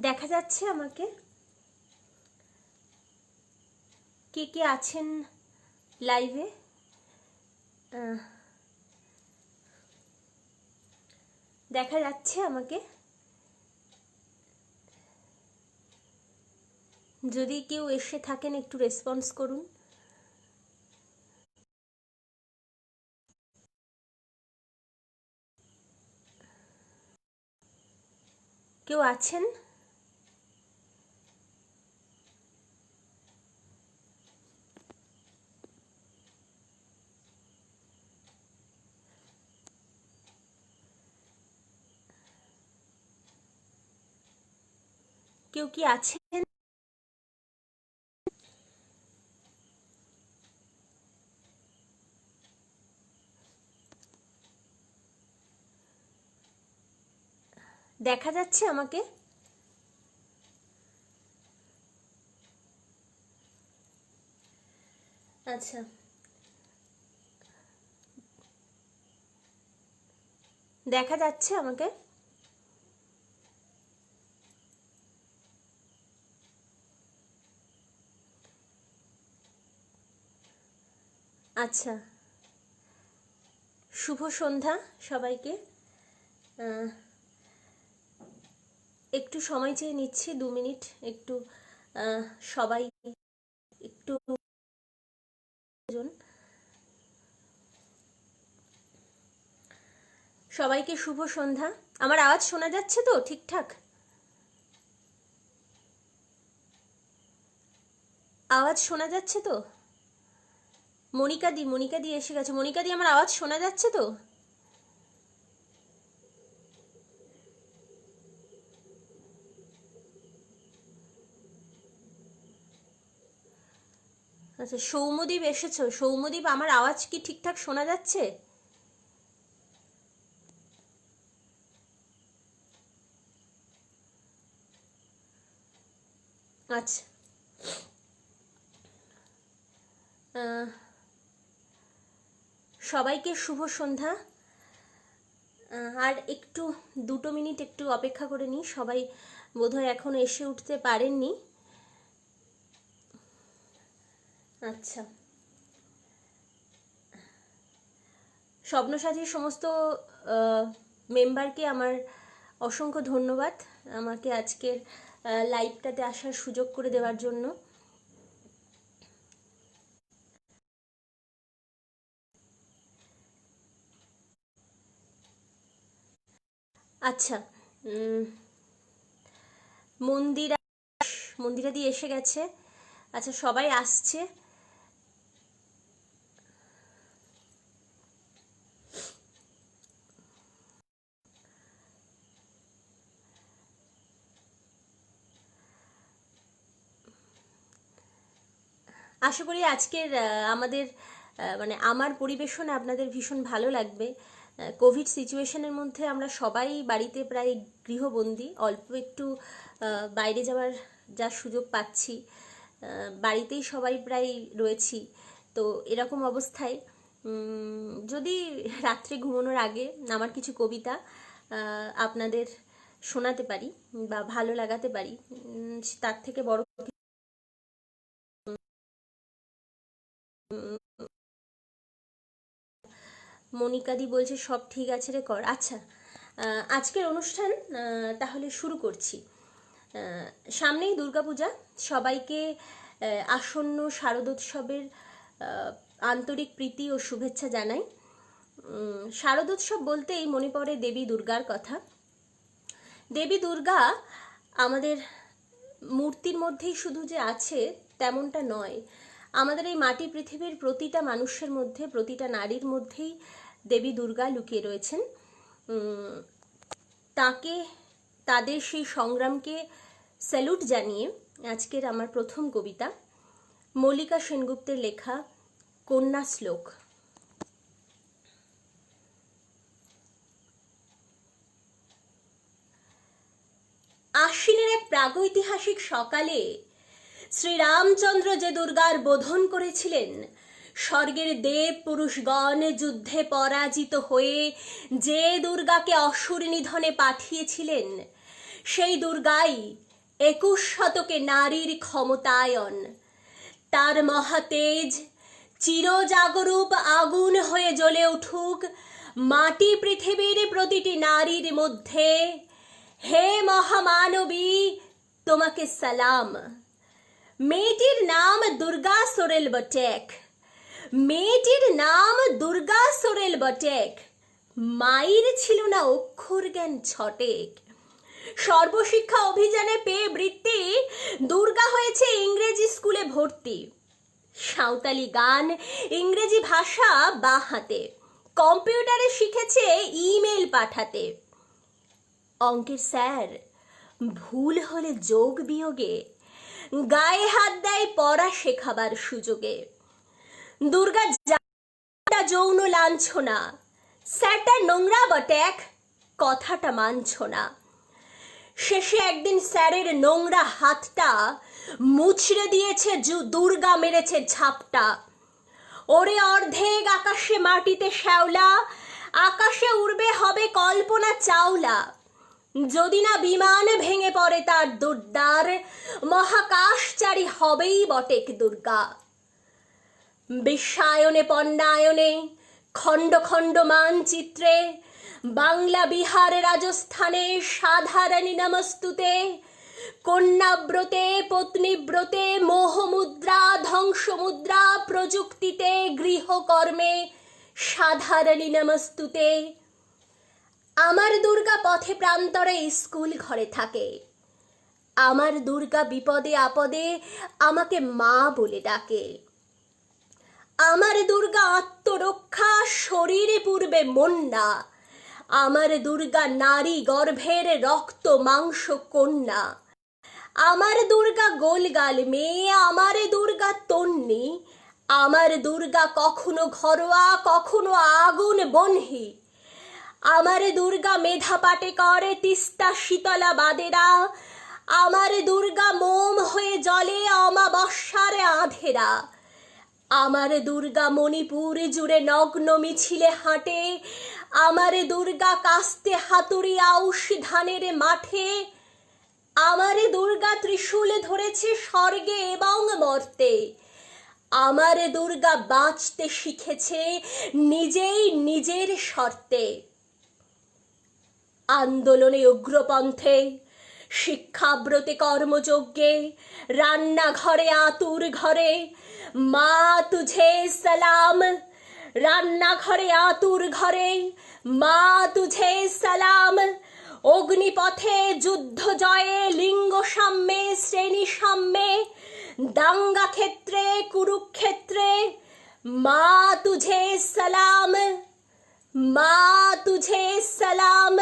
দেখা যাচ্ছে আমাকে? কে কে আছেন লাইভে? দেখা যাচ্ছে আমাকে? যদি কেউ এসে থাকেন একটু রেসপন্স করুন। কেউ আছেন? কেউ কি আছেন? দেখা যাচ্ছে আমাকে? আচ্ছা, দেখা যাচ্ছে আমাকে? আচ্ছা, শুভ সন্ধ্যা সবাইকে। একটু সময় চেয়ে নিচ্ছি, 2 মিনিট। একটু সবাই একটু সবাইকে শুভ সন্ধ্যা। আমার আওয়াজ শোনা যাচ্ছে তো ঠিকঠাক? আওয়াজ শোনা যাচ্ছে তো? মনিকা দি এসে গেছে। মনিকা দি, আমার আওয়াজ শোনা যাচ্ছে তো? আচ্ছা, সৌম্যদীপ এসেছো? সৌম্যদীপ, আমার আওয়াজ কি ঠিকঠাক শোনা যাচ্ছে? আচ্ছা, সবাইকে শুভ সন্ধ্যা। আর একটু 2 মিনিট একটু অপেক্ষা করে নিই। সবাই বোধহয় এখনো এসে উঠতে পারেননি। আচ্ছা, স্বপ্নসাথীর সমস্ত মেম্বারকে আমার অসংখ্য ধন্যবাদ আমাকে আজকের লাইভটাতে আসার সুযোগ করে দেওয়ার জন্য। আচ্ছা, মন্দিরা দিয়ে এসে গেছে। আচ্ছা, সবাই আসছে। আশা করি আজকের আমাদের মানে আমার পরিবেশনা আপনাদের ভীষণ ভালো লাগবে। কোভিড সিচুয়েশনের মধ্যে আমরা সবাই বাড়িতে প্রায় গৃহবন্দী, অল্প একটু বাইরে যাওয়ার যা সুযোগ পাচ্ছি, বাড়িতেই সবাই প্রায় রয়েছি। তো এরকম অবস্থায় যদি রাত্রে ঘুমানোর আগে আমার কিছু কবিতা আপনাদের শোনাতে পারি বা ভালো লাগাতে পারি, তার থেকে বড় মনিকাদি বলছে সব ঠিক আছে রে কর। আচ্ছা, আজকের অনুষ্ঠান তাহলে শুরু করছি। সামনেই দুর্গাপূজা। সবাইকে আসন্ন শারদোৎসবের আন্তরিক প্রীতি ও শুভেচ্ছা জানাই। শারদোৎসব বলতেই মনে পড়ে দেবী দুর্গার কথা। দেবী দুর্গা আমাদের মূর্তির মধ্যেই শুধু যে আছে তেমনটা নয়, আমাদের এই মাটি পৃথিবীর প্রতিটা মানুষের মধ্যে, প্রতিটা নারীর মধ্যেই দেবী দুর্গা লুকিয়ে রয়েছেন। তাকে, তাদের সেই সংগ্রামকে স্যালুট জানিয়ে আজকের আমার প্রথম কবিতা, মল্লিকা সেনগুপ্তের লেখা কন্যা শ্লোক। আশ্বিনের এক প্রাগৈতিহাসিক সকালে শ্রীরামচন্দ্র যে দুর্গার বোধন করেছিলেন, স্বর্গের দেব পুরুষগণ যুদ্ধে পরাজিত হয়ে যে দুর্গাকে অসুর নিধনে পাঠিয়েছিলেন, সেই দুর্গাই 21 শতকে নারীর ক্ষমতায়ন, তার মহাতেজ চিরজাগরূপ আগুন হয়ে জ্বলে উঠুক মাটি পৃথিবীর প্রতিটি নারীর মধ্যে। হে মহামানবী, তোমাকে সালাম। মেয়েটির নাম দুর্গা সোরেল বটেক, মেয়েটির নাম দুর্গা সোরেল বটেক। মায়ের ছিল না অক্ষর জ্ঞান ছটেক। সর্বশিক্ষা অভিযানে পেয়ে বৃত্তি দুর্গা হয়েছে ইংরেজি স্কুলে ভর্তি। সাঁওতালি গান, ইংরেজি ভাষা বাঁ হাতে, কম্পিউটারে শিখেছে ইমেল পাঠাতে। অঙ্কের স্যার ভুল হলে যোগ বিয়োগে গায়ে হাত দেয় পড়া শেখাবার সুযোগে। দুর্গা যৌন লাঞ্ছনা, স্যারটা নোংরা বটেক, কথাটা মানছ না। শেষে একদিন স্যারের নোংরা হাতটা মুচড়ে দিয়েছে দুর্গা, মেরেছে ঝাপটা। ওরে অর্ধেক আকাশে মাটিতে শ্যাওলা, আকাশে উড়বে হবে কল্পনা চাওলা। যদি না বিমান ভেঙে পড়ে তার দুর্দার, মহাকাশচারী হবেই বটেক দুর্গা। বিশ্বায়নে পণ্যায়নে খণ্ড খণ্ড মানচিত্রে, বাংলা বিহার রাজস্থানে সাধারণী নমস্তুতে। কন্যাব্রতে পত্নীব্রতে মোহমুদ্রা ধ্বংসমুদ্রা, প্রযুক্তিতে গৃহকর্মে সাধারণী নমস্তুতে। আমার দুর্গা পথে প্রান্তরে স্কুল ঘরে থাকে, আমার দুর্গা বিপদে আপদে আমাকে মা বলে ডাকে। আমার দুর্গা আত্মরক্ষা, শরীরে পূর্বে মন না। আমার দুর্গা নারী গর্ভের রক্ত মাংস কন্যা। আমার দুর্গা গোলগাল মেয়ে, আমার দুর্গা তন্নি। আমার দুর্গা কখনো ঘরোয়া, কখনো আগুন বহ্নি। আমার দুর্গা মেধা পাটে করে তিস্তা শীতলা বাদেরা। আমার দুর্গা মোম হয়ে জ্বলে অমাবস্যার আধেরা। আমার দুর্গা মণিপুর জুড়ে নগ্ন মিছিলে হাঁটে। আমার দুর্গা কাস্তে হাতুড়ি আউশ ধানের মাঠে। আমার দুর্গা ত্রিশূল ধরেছে স্বর্গে এবং মর্তে। আমার দুর্গা বাঁচতে শিখেছে নিজেই নিজের শর্তে। আন্দোলনে উগ্রপন্থে, শিক্ষাব্রতে কর্মযজ্ঞে, রান্নাঘরে আতুর ঘরে মা তুঝে সালাম। রান্নাঘরে আতুর ঘরে মা তুঝে সালাম। অগ্নিপথে যুদ্ধ জয়ে, লিঙ্গ সাম্যে শ্রেণী সাম্যে, দাঙ্গা ক্ষেত্রে কুরুক্ষেত্রে মা তুঝে সালাম। মা তুঝে সালাম,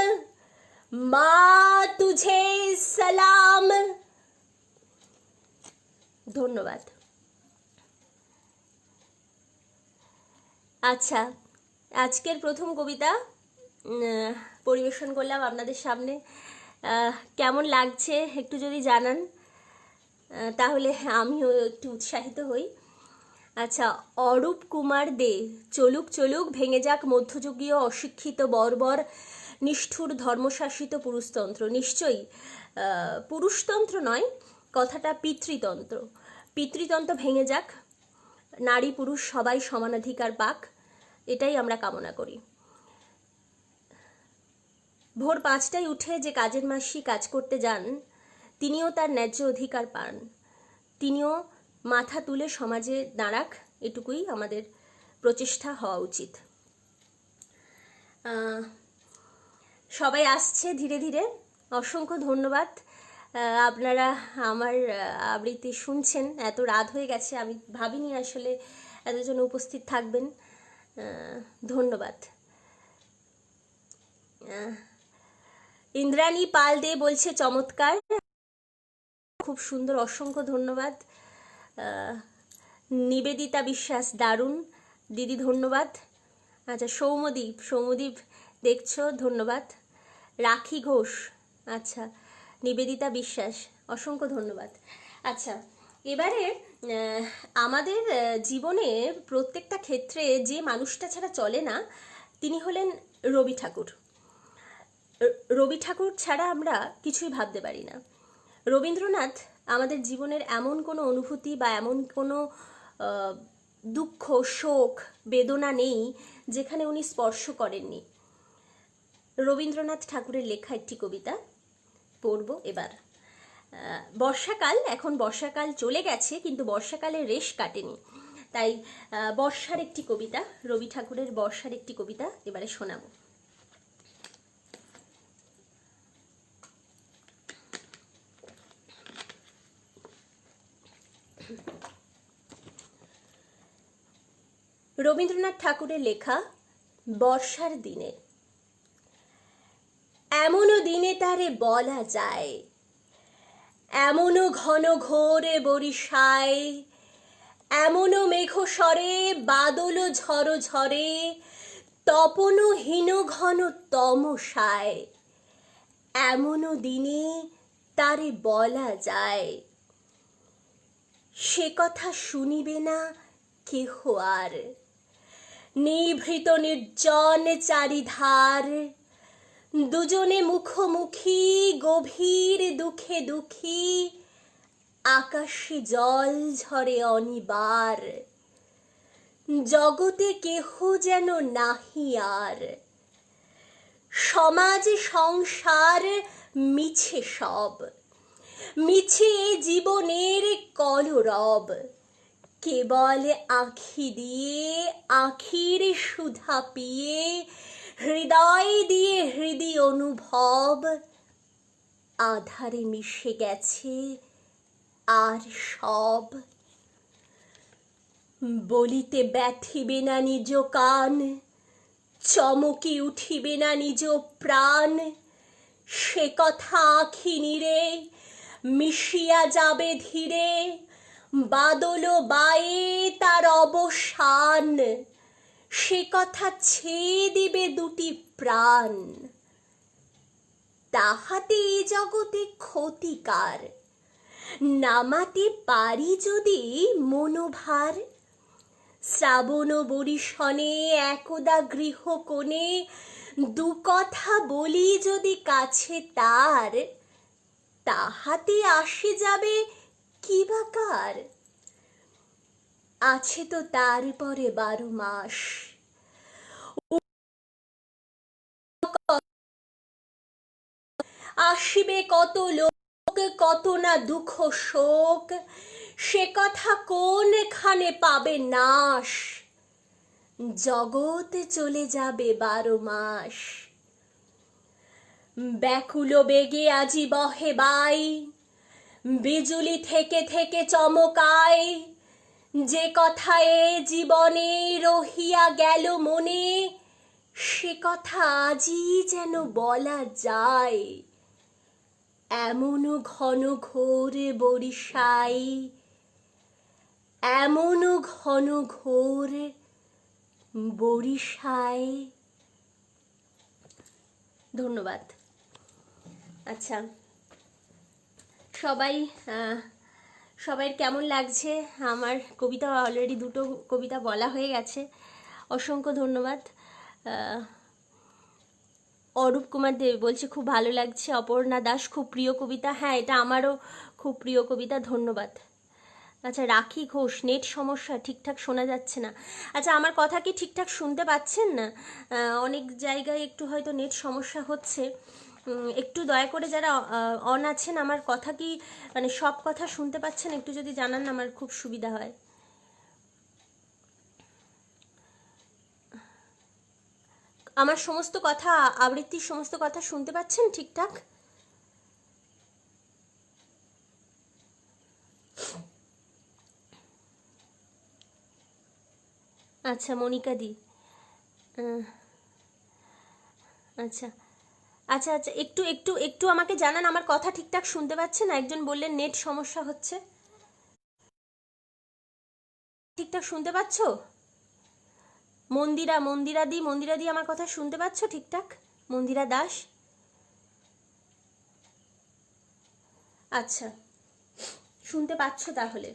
মা তুঝে সালাম। ধন্যবাদ। আচ্ছা, আজকের প্রথম কবিতা পরিবেশন করলাম আপনাদের সামনে। কেমন লাগছে একটু যদি জানান, তাহলে আমিও একটু উৎসাহিত হই। আচ্ছা, অরূপ কুমার দে। চলুক চলুক ভেঙে যাক মধ্যযুগীয় অশিক্ষিত বর্বর নিষ্ঠুর ধর্মশাসিত পুরুষতন্ত্র। নিশ্চয়ই পুরুষতন্ত্র নয়, কথাটা পিতৃতন্ত্র। পিতৃতন্ত্র ভেঙে যাক, নারী পুরুষ সবাই সমানাধিকার পাক, এটাই আমরা কামনা করি। ভোর 5টায় উঠে যে কাজের মাসি কাজ করতে যান, তিনিও তার ন্যায্য অধিকার পান। তিনিও মাথা তুলে সমাজে দাঁড়াক, এটুকুই আমাদের প্রচেষ্টা হওয়া উচিত। সবাই আসছে ধীরে ধীরে, অসংখ্য ধন্যবাদ। আপনারা আমার আবৃত্তি শুনছেন। এত রাত হয়ে গেছে, আমি ভাবিনি আসলে এতজন উপস্থিত থাকবেন। ধন্যবাদ। ইন্দ্রাণী পাল দে বলছে চমৎকার, খুব সুন্দর, অসংখ্য ধন্যবাদ। নিবেদিতা বিশ্বাস দারুণ দিদি, ধন্যবাদ। আচ্ছা, সৌম্যদীপ দেখছো, ধন্যবাদ। রাখি ঘোষ, আচ্ছা, নিবেদিতা বিশ্বাস, অসংখ্য ধন্যবাদ। আচ্ছা, এবারে আমাদের জীবনে প্রত্যেকটা ক্ষেত্রে যে মানুষটা ছাড়া চলে না, তিনি হলেন রবি ঠাকুর। রবি ঠাকুর ছাড়া আমরা কিছুই ভাবতে পারি না। রবীন্দ্রনাথ আমাদের জীবনের এমন কোনো অনুভূতি বা এমন কোনো দুঃখ, শোক, বেদনা নেই যেখানে উনি স্পর্শ করেননি। রবীন্দ্রনাথ ঠাকুরের লেখা একটি কবিতা পড়ব এবার। বর্ষাকাল, এখন বর্ষাকাল চলে গেছে কিন্তু বর্ষাকালের রেশ কাটেনি, তাই বর্ষার একটি কবিতা, রবি ঠাকুরের বর্ষার একটি কবিতা এবারে শোনাবো। রবীন্দ্রনাথ ঠাকুরের লেখা বর্ষার দিনে। এমনও দিনে তারে বলা যায়, এমনও ঘন ঘোরে বরিশায়, এমনও মেঘ স্বরে বাদল ঝড় ঝরে, তপন হীন ঘন তমসায়, এমনও দিনে তারে বলা যায়, সে কথা শুনিবে না কেহ আর। নিভৃত নির্জন চারিধার, দুজনে মুখোমুখি গভীর দুঃখে দুঃখী, আকাশে জল ঝরে অনিবার, জগতে কেহ যেন নাহি আর। সমাজ সংসার মিছে সব, মিছে জীবনের কলরব, কেবল আঁখি দিয়ে আঁখির সুধা পিয়ে, হৃদয় দিয়ে হৃদয় অনুভব, আধারে মিশে গেছে আর সব। বলিতে ব্যথিবে না নিজ কান, চমকি উঠিবে না নিজ প্রাণ, সে কথা আঁখি নীরে মিশিয়া যাবে ধীরে, বাদল বায়ে তার অবসান, সে কথা ছেয়ে দিবে দুটি প্রাণ। তাহাতে এ জগতে ক্ষতিকার, নামাতে পারি যদি মনোভার। শ্রাবণ বরিশনে একদা গৃহ কোণে, দু কথা বলি যদি কাছে তার, তাহাতে আসে যাবে কি বাকার। আছে তো তারপরে 12 মাস, আসিবে কত লোক, কত না দুঃখ শোক, সে কথা কোনখানে পাবে নাশ। জগৎ চলে যাবে 12 মাস। ব্যাকুল বেগে আজি বহে বাই, বিজুলি থেকে থেকে চমকায়, যে কথা এ জীবনে রহিয়া গেল মনে, সে কথা আজই যেন বলা যায়। এমনও ঘন ঘোর বরিশাই, এমনও ঘন ঘোর বরিশাই। ধন্যবাদ। আচ্ছা, সবাই কেমন লাগছে? আমার কবিতা অলরেডি 2টো কবিতা বলা হয়ে গেছে, অসংখ্য ধন্যবাদ। অরূপ কুমার দেব বলছে খুব ভালো লাগছে। অপর্ণা দাস খুব প্রিয় কবিতা। হ্যাঁ, এটা আমারও খুব প্রিয় কবিতা, ধন্যবাদ। আচ্ছা, রাখি ঘোষ, নেট সমস্যা, ঠিকঠাক শোনা যাচ্ছে না। আচ্ছা, আমার কথা কি ঠিকঠাক শুনতে পাচ্ছেন না? অনেক জায়গায় একটু হয়তো নেট সমস্যা হচ্ছে, একটু দয়া করে যারা অন আছেন, আমার কথা কি মানে সব কথা শুনতে পাচ্ছেন? একটু যদি জানান আমার খুব সুবিধা হয়। আমার সমস্ত কথা, আবৃত্তির সমস্ত কথা শুনতে পাচ্ছেন ঠিকঠাক? আচ্ছা, মনিকা দি, আচ্ছা আচ্ছা আচ্ছা, একটু একটু একটু আমাকে জানান আমার কথা ঠিকঠাক শুনতে পাচ্ছেন? একজন বললেন নেট সমস্যা হচ্ছে, ঠিকঠাক শুনতে পাচ্ছো? মন্দিরা দি আমার কথা শুনতে পাচ্ছ ঠিকঠাক? মন্দিরা দাস, আচ্ছা শুনতে পাচ্ছ তাহলে।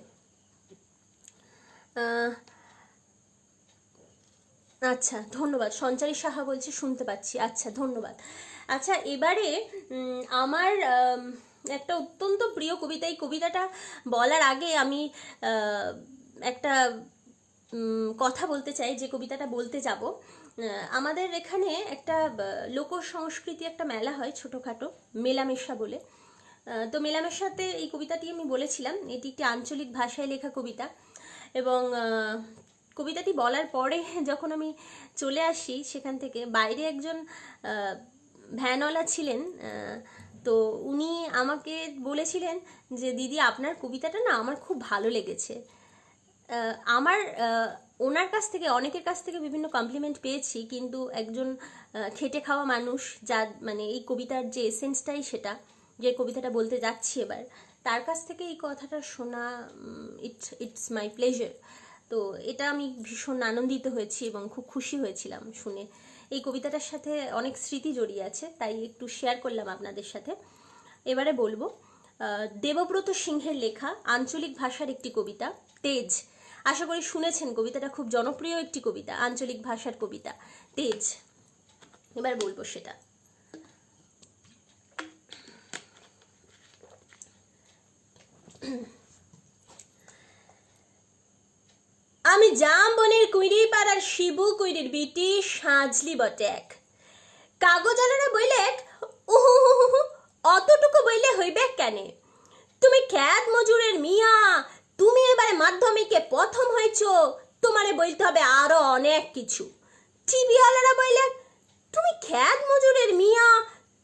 আচ্ছা, ধন্যবাদ। সঞ্চারী সাহা বলছে শুনতে পাচ্ছি, আচ্ছা ধন্যবাদ। আচ্ছা, এবারে আমার একটা অত্যন্ত প্রিয় কবিতা। এই কবিতাটা বলার আগে আমি একটা কথা বলতে চাই, যে কবিতাটা বলতে যাব। আমাদের এখানে একটা লোক সংস্কৃতি একটা মেলা হয় ছোটোখাটো, মেলামেশা বলে। তো মেলামেশাতে এই কবিতাটি আমি বলেছিলাম। এটি একটি আঞ্চলিক ভাষায় লেখা কবিতা, এবং কবিতাটি বলার পরে যখন আমি চলে আসি সেখান থেকে, বাইরে একজন ভ্যানওয়ালা ছিলেন, তো উনি আমাকে বলেছিলেন যে দিদি, আপনার কবিতাটা না আমার খুব ভালো লেগেছে। আমার ওনার কাছ থেকে, অনেকের কাছ থেকে বিভিন্ন কমপ্লিমেন্ট পেয়েছি, কিন্তু একজন খেটে খাওয়া মানুষ, যার মানে এই কবিতার যে এসেন্সটাই সেটা, যে কবিতাটা বলতে যাচ্ছি এবার, তার কাছ থেকে এই কথাটা শোনা, ইটস মাই প্লেজার। তো এটা আমি ভীষণ আনন্দিত হয়েছি এবং খুব খুশি হয়েছিলাম শুনে। এই কবিতাটার সাথে অনেক স্মৃতি জড়িয়ে আছে, তাই একটু শেয়ার করলাম আপনাদের সাথে। এবারে বলবো দেবব্রত সিংহের লেখা আঞ্চলিক ভাষার একটি কবিতা, তেজ। আশা করি শুনেছেন, কবিতাটা খুব জনপ্রিয় একটি কবিতা, আঞ্চলিক ভাষার কবিতা তেজ। এবার বলবো সেটা। আমি জামবনের কুইরি পাড়ার শিবু কুইরির বিটি সাজলি বটেক। কাগজ আলারা বইলেক, উহু অতটুকু বইলে হইবে কেন? তুমি খ্যাত মজুরের মিয়া, তুমি এবারে মাধ্যমিকে প্রথম হয়েছ, তোমারে বলতে হবে আরো অনেক কিছু। টিভি আলারা বইলেক, তুমি খ্যাত মজুরের মিয়া,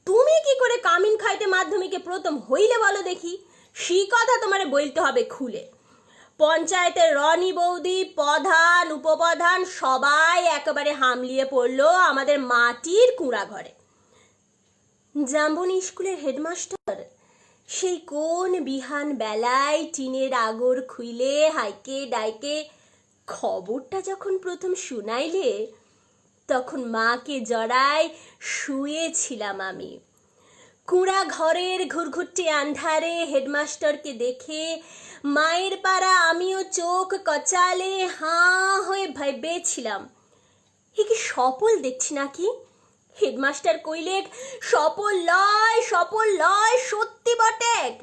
তুমি কি করে কামিন খাইতে মাধ্যমিকে প্রথম হইলে বলো দেখি, সেই কথা তোমারে বলতে হবে খুলে। পঞ্চায়েতের রনি বৌদি, প্রধান উপপ্রধান সবাই একেবারে হামলিয়ে পড়লো আমাদের মাটির কুঁড়া ঘরে। জাম্বনি স্কুলের হেডমাস্টার সেই কোন বিহান বেলায় টিনের আগর খুইলে হাইকে ডাইকে খবরটা যখন প্রথম শুনাইলে, তখন মাকে জড়ায় শুয়েছিলাম আমি। কুঁড়া ঘরের ঘুরঘুরটি আন্ধারে হেডমাস্টারকে দেখে মায়ের পাড়া আমিও চোখ কচালে হাঁ হয়ে ভেবেছিলাম, এ কি সপল দেখছি নাকি? হেডমাস্টার কইলেক, সপল লয় সত্যি বটেক।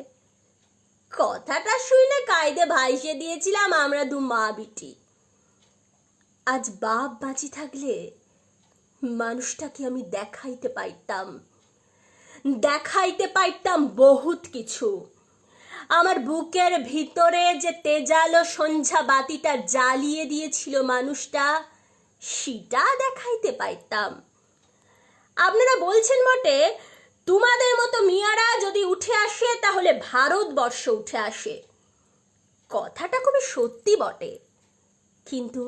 কথাটা শুনে কায়দে ভাইসে দিয়েছিলাম আমরা দু মা বিটি। আজ বাপ বাঁচি থাকলে মানুষটাকে আমি দেখাইতে পাইতাম বহুত কিছু। আমার বুকের ভিতরে যে তেজালো সন্ধ্যা বাতিটা জ্বালিয়ে দিয়েছিল মানুষটা, সেটা দেখাইতে পাইতাম। আপনারা বলছেন বটে, তোমাদের মতো মিয়ারা যদি উঠে আসে তাহলে ভারতবর্ষ উঠে আসে। কথাটা খুবই সত্যি বটে, কিন্তু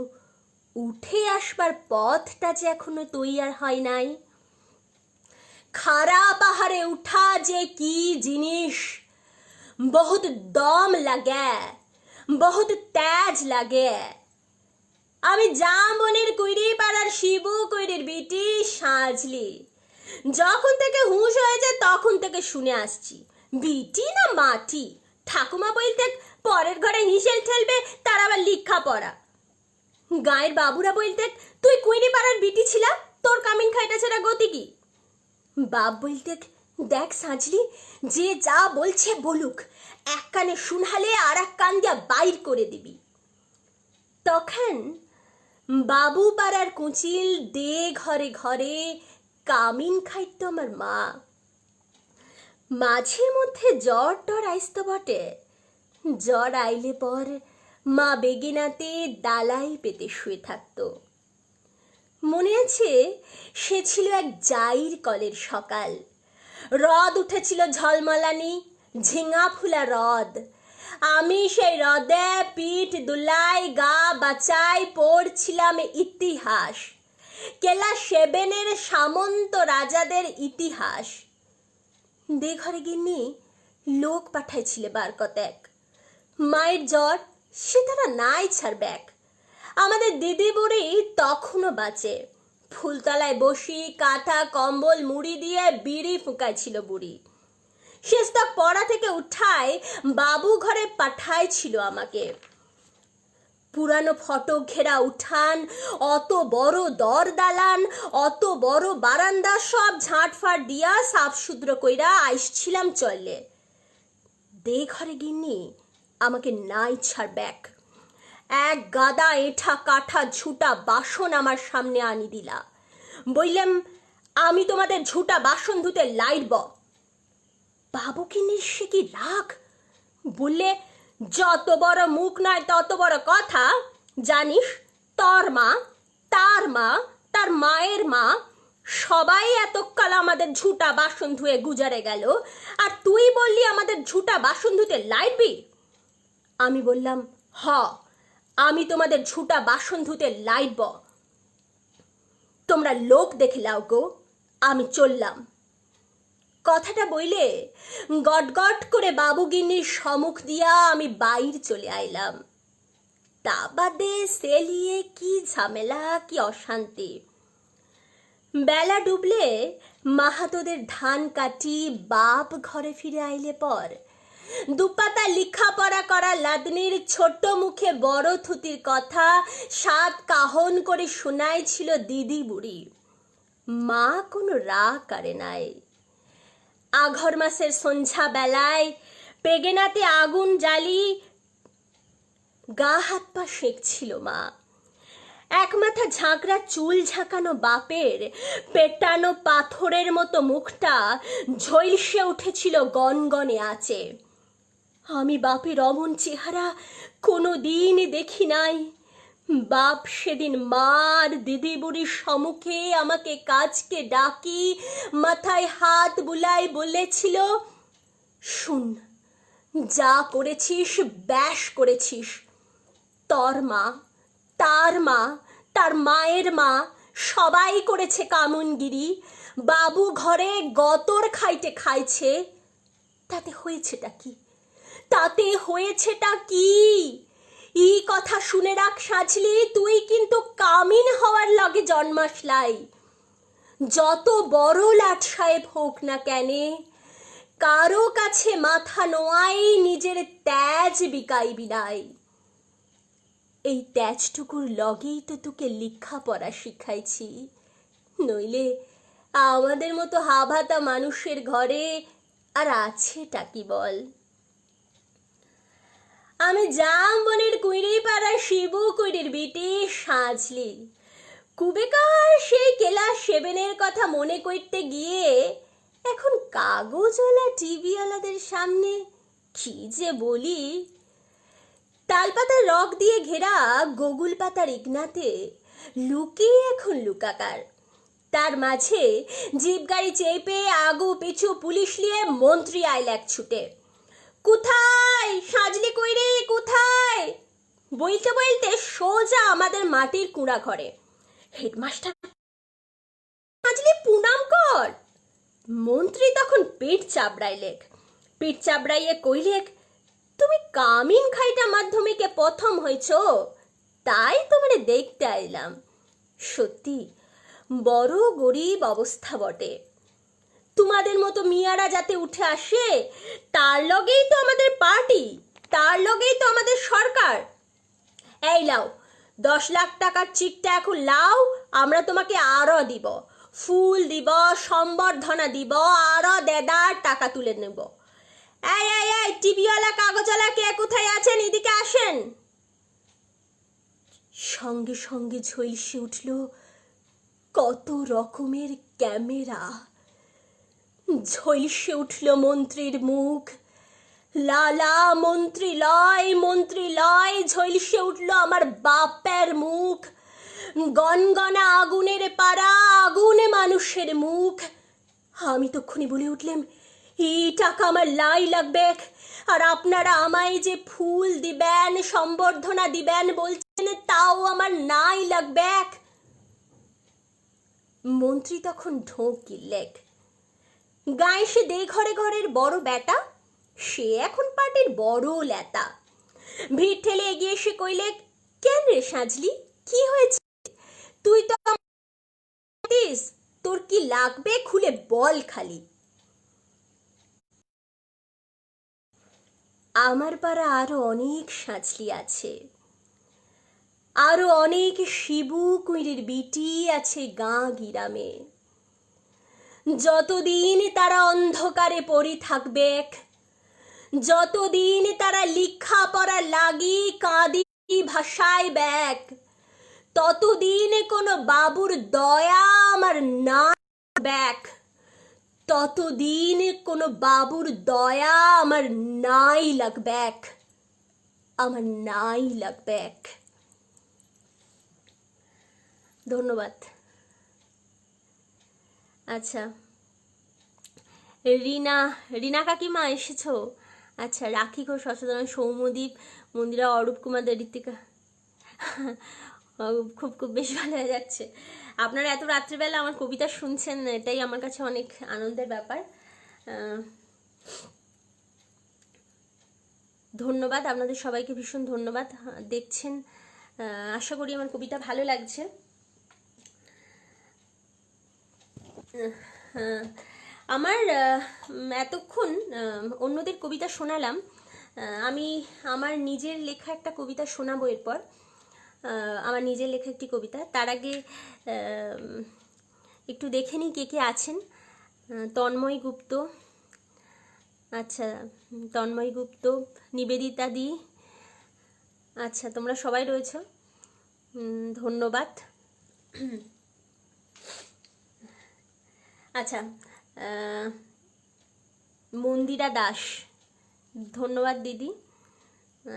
উঠে আসবার পথটা যে এখনো তৈয়ার হয় নাই। খাড়া পাহাড়ে উঠা যে কি জিনিস, বহুত দম লাগে, বহুত তেজ লাগে। আমি জামবনের কুইরি পাড়ার শিবু কুইরির বিটি সাজলি, যখন থেকে হুঁশ হয়েছে তখন থেকে শুনে আসছি, বিটি না মাটি। ঠাকুমা বলতে পরের ঘরে হিসেল ঠেলবে, তার আবার লিখা পড়া। গায়ের বাবুরা বলতে তুই কুইরি পাড়ার বিটি ছিলা, তোর কামিন খাইটা ছেড়া গতি কি? বাপ বলতে, দেখ সাজলি, যে যা বলছে বলুক, এক কানে শুনহালে আর এক কান দিয়া বাইর করে দিবি। তখন বাবু পাড়ার কুচিল দে ঘরে ঘরে কামিন খাইত আমার মা। মাঝে মধ্যে জ্বর টর আইসত বটে, জ্বর আইলে পর মা বেগিনাতে দালাই পেতে শুয়ে থাকত। মনে আছে, সে ছিল এক জাইর কলের সকাল। রদ উঠেছিল ঝলমলানি, ঝিঙা ফুলা রদ। আমি সেই হ্রদে পিঠ দুলাই গা বাঁচাই পড়ছিলাম ইতিহাস, কেলা সেবেনের সামন্ত রাজাদের ইতিহাস। বেঘরে গিন্নি লোক পাঠাইছিলে বার কতেক। মায়ের জ্বর সে তারা নাই ছাড়বেক। আমাদের দিদি বুড়ি তখনও বাঁচে, ফুলতলায় বসি কাঁথা কম্বল মুড়ি দিয়ে বিড়ি ফুঁকাইছিল বুড়ি। শেষতক পড়া থেকে উঠায় বাবু ঘরে পাঠাইছিল আমাকে। পুরানো ফটক ঘেরা উঠান, অত বড় দর দালান, অত বড় বারান্দা সব ঝাঁটফাট দিয়া সাফ সুদ্র কইরা আইসছিলাম চলে। দে ঘরে গিন্নি, আমাকে নাই ছাড়বেক। এক গাদা এঠা কাঠা ঝুটা বাসন আমার সামনে আনি দিলা। বললাম আমি তোমাদের ঝুটা বাসন ধুতে লাইব। বাবু কিন্নির সে কি রাগ! বললে যত বড় মুখ নয় তত বড় কথা। জানিস তোর মা, তার মা, তার মায়ের মা সবাই এতকাল আমাদের ঝুটা বাসন ধুয়ে গুজারে গেল, আর তুই বললি আমাদের ঝুটা বাসন ধুতে লাইবি? আমি বললাম হ, আমি তোমাদের ঝুটা বাসন ধুতে লাইব। তোমরা লোক দেখে লাও গো, আমি চললাম। কথাটা বইলে গট গট করে বাবুগিন্নির সম্মুখ দিয়া আমি বাইর চলে আইলাম। তা বাদে সেলিয়ে কি ঝামেলা, কি অশান্তি। বেলা ডুবলে মাহাতোদের ধান কাটি বাপ ঘরে ফিরে আইলে পর দুপাতা লেখাপড়া করা লাদনির ছোট্ট মুখে বড় থুতির কথা সাত কাহন করে শোনাইছিল দিদি বুড়ি। মা কোনো রাগ করে নাই। আঘর মাসের সন্ধ্যা বেলায় পেগেনাতে আগুন জ্বালি গা হাত পা সেঁকছিল মা। এক মাথা ঝাঁকড়া চুল ঝাঁকানো বাপের পেটানো পাথরের মতো মুখটা ঝলসে উঠেছিল গনগনে আছে। আমি বাপের অমন চেহারা কোনো দিন দেখি নাই। বাপ সেদিন মার দিদি বুড়ির সম্মুখে আমাকে কাজকে ডাকি মাথায় হাত বুলাই বলেছিল, শুন, যা করেছিস ব্যাস করেছিস। তোর মা, তার মা, তার মায়ের মা সবাই করেছে কামুনগিরি। বাবু ঘরে গতর খাইতে খাইছে। তাতে হয়েছেটা কি? তাতে হয়েছেটা কি? এই কথা শুনে রাখ সাজলি, তুই কিন্তু কামিন হওয়ার লগে জন্মাসলাই। যত বড় লাট সাহেব হোক না কেনে, কারো কাছে মাথা নোয়াই নিজের তেজ বিকাইবি নাই। এই তেজটুকুর লগেই তো তোকে লিখা পড়া শিখাইছি। নইলে আমাদের মতো হাভাতা মানুষের ঘরে আর আছেটা কি বল? আমি জামবনের কুইরি পাড়া শিবু কুইরির বিটি সাজলি। কুবেকার সেই ক্লাস 7-এর কথা মনে করতে গিয়ে এখন কাগজওয়ালা টিভিওয়ালাদের সামনে কি যে বলি। তালপাতার রক দিয়ে ঘেরা গোগুল পাতার ইগনাতে লুকিয়ে এখন লুকাকার। তার মাঝে জিপ গাড়ি চেপে আগু পিছু পুলিশ নিয়ে মন্ত্রী আইল্যাক ছুটে। কোথায় সাজলি কইরে, কোথায়? বলতে বলতে সোজা আমাদের মাটির কুঁড়া ঘরে। হেডমাস্টার সাজলি পুনাম কর। মন্ত্রী তখন পিঠ চাবড়াইলেক। পিঠ চাবড়াইয়ে কইলেক, তুমি কামিন খাইটা মাধ্যমিকে প্রথম হইছ, তাই তোমারে দেখতে আইলাম। সত্যি বড় গরিব অবস্থা বটে। তোমাদের মতো মিয়ারা যাতে উঠে আসে, তার লগেই তো আমাদের পার্টি, তার লগেই তো আমাদের সরকার। এই লাও 10 লাখ টাকার চিকটা এখন লাও, আমরা তোমাকে আরো দিব, ফুল দিব, সম্বর্ধনা দিব, আরো দেদার টাকা তুলে নেব। এই এই এই টিভিওয়ালা কাগজওয়ালা কে কোথায় আছেন, এদিকে আসেন। সঙ্গে সঙ্গে ঝলসে উঠল কত রকমের ক্যামেরা। ঝলসে উঠল মন্ত্রীর মুখ, লালা মন্ত্রী লয়, মন্ত্রী লয়। ঝলসে উঠল আমার বাপের মুখ, গনগনা আগুনের পাড়া, আগুনে মানুষের মুখ। আমি তক্ষুনি বলে উঠলাম, এই টাকা আমার লাই লাগবে, আর আপনারা আমায় যে ফুল দিবেন, সম্বর্ধনা দিবেন বলছেন, তাও আমার নাই লাগবে। মন্ত্রী তখন ঢোক গিললেক। গায়ে সে দে ঘরে ঘরের বড় বেটা, সে এখন পার্টির বড় লেতা। ভিড় ঠেলে এগিয়ে এসে কইলেক, কেন রে সাজলি, কি হয়েছে? তুই তো তোর কি লাগবে খুলে বল খালি। আমার পাড়া আরো অনেক সাজলি আছে, আরো অনেক শিবু কুইরির বিটি আছে গাঁ গিরামে। যতদিন তারা অন্ধকারে পড়ে থাকবে, যতদিন তারা লিখা পড়া লাগি কাঁদি ভাষায় ব্যাক, ততদিন কোনো বাবুর দয়া আমার না ব্যাক, ততদিন কোনো বাবুর দয়া আমার নাই লাগব্যাক, আমার নাই লাগব্যাক। ধন্যবাদ। আচ্ছা, রিনা কাকিমা এসেছো? আচ্ছা, রাখি ঘোষ, অসাধারণ, সৌম্যদীপ, মন্দিরা, অরূপ কুমার, ঋতিকা, খুব খুব বেশ ভালো হয়ে যাচ্ছে। আপনারা এত রাত্রিবেলা আমার কবিতা শুনছেন, এটাই আমার কাছে অনেক আনন্দের ব্যাপার। ধন্যবাদ আপনাদের সবাইকে, ভীষণ ধন্যবাদ দেখছেন। আশা করি আমার কবিতা ভালো লাগছে। আমার এতক্ষণ অন্যদের কবিতা শোনালাম, আমি আমার নিজের লেখা একটা কবিতা শোনাবো এরপর, আমার নিজের লেখা একটি কবিতা। তার আগে একটু দেখে নিই কে কে আছেন। তন্ময় গুপ্ত, আচ্ছা তন্ময় গুপ্ত, নিবেদিতা দি, আচ্ছা তোমরা সবাই রয়েছো, ধন্যবাদ। আচ্ছা, মন্দিরা দাস, ধন্যবাদ দিদি।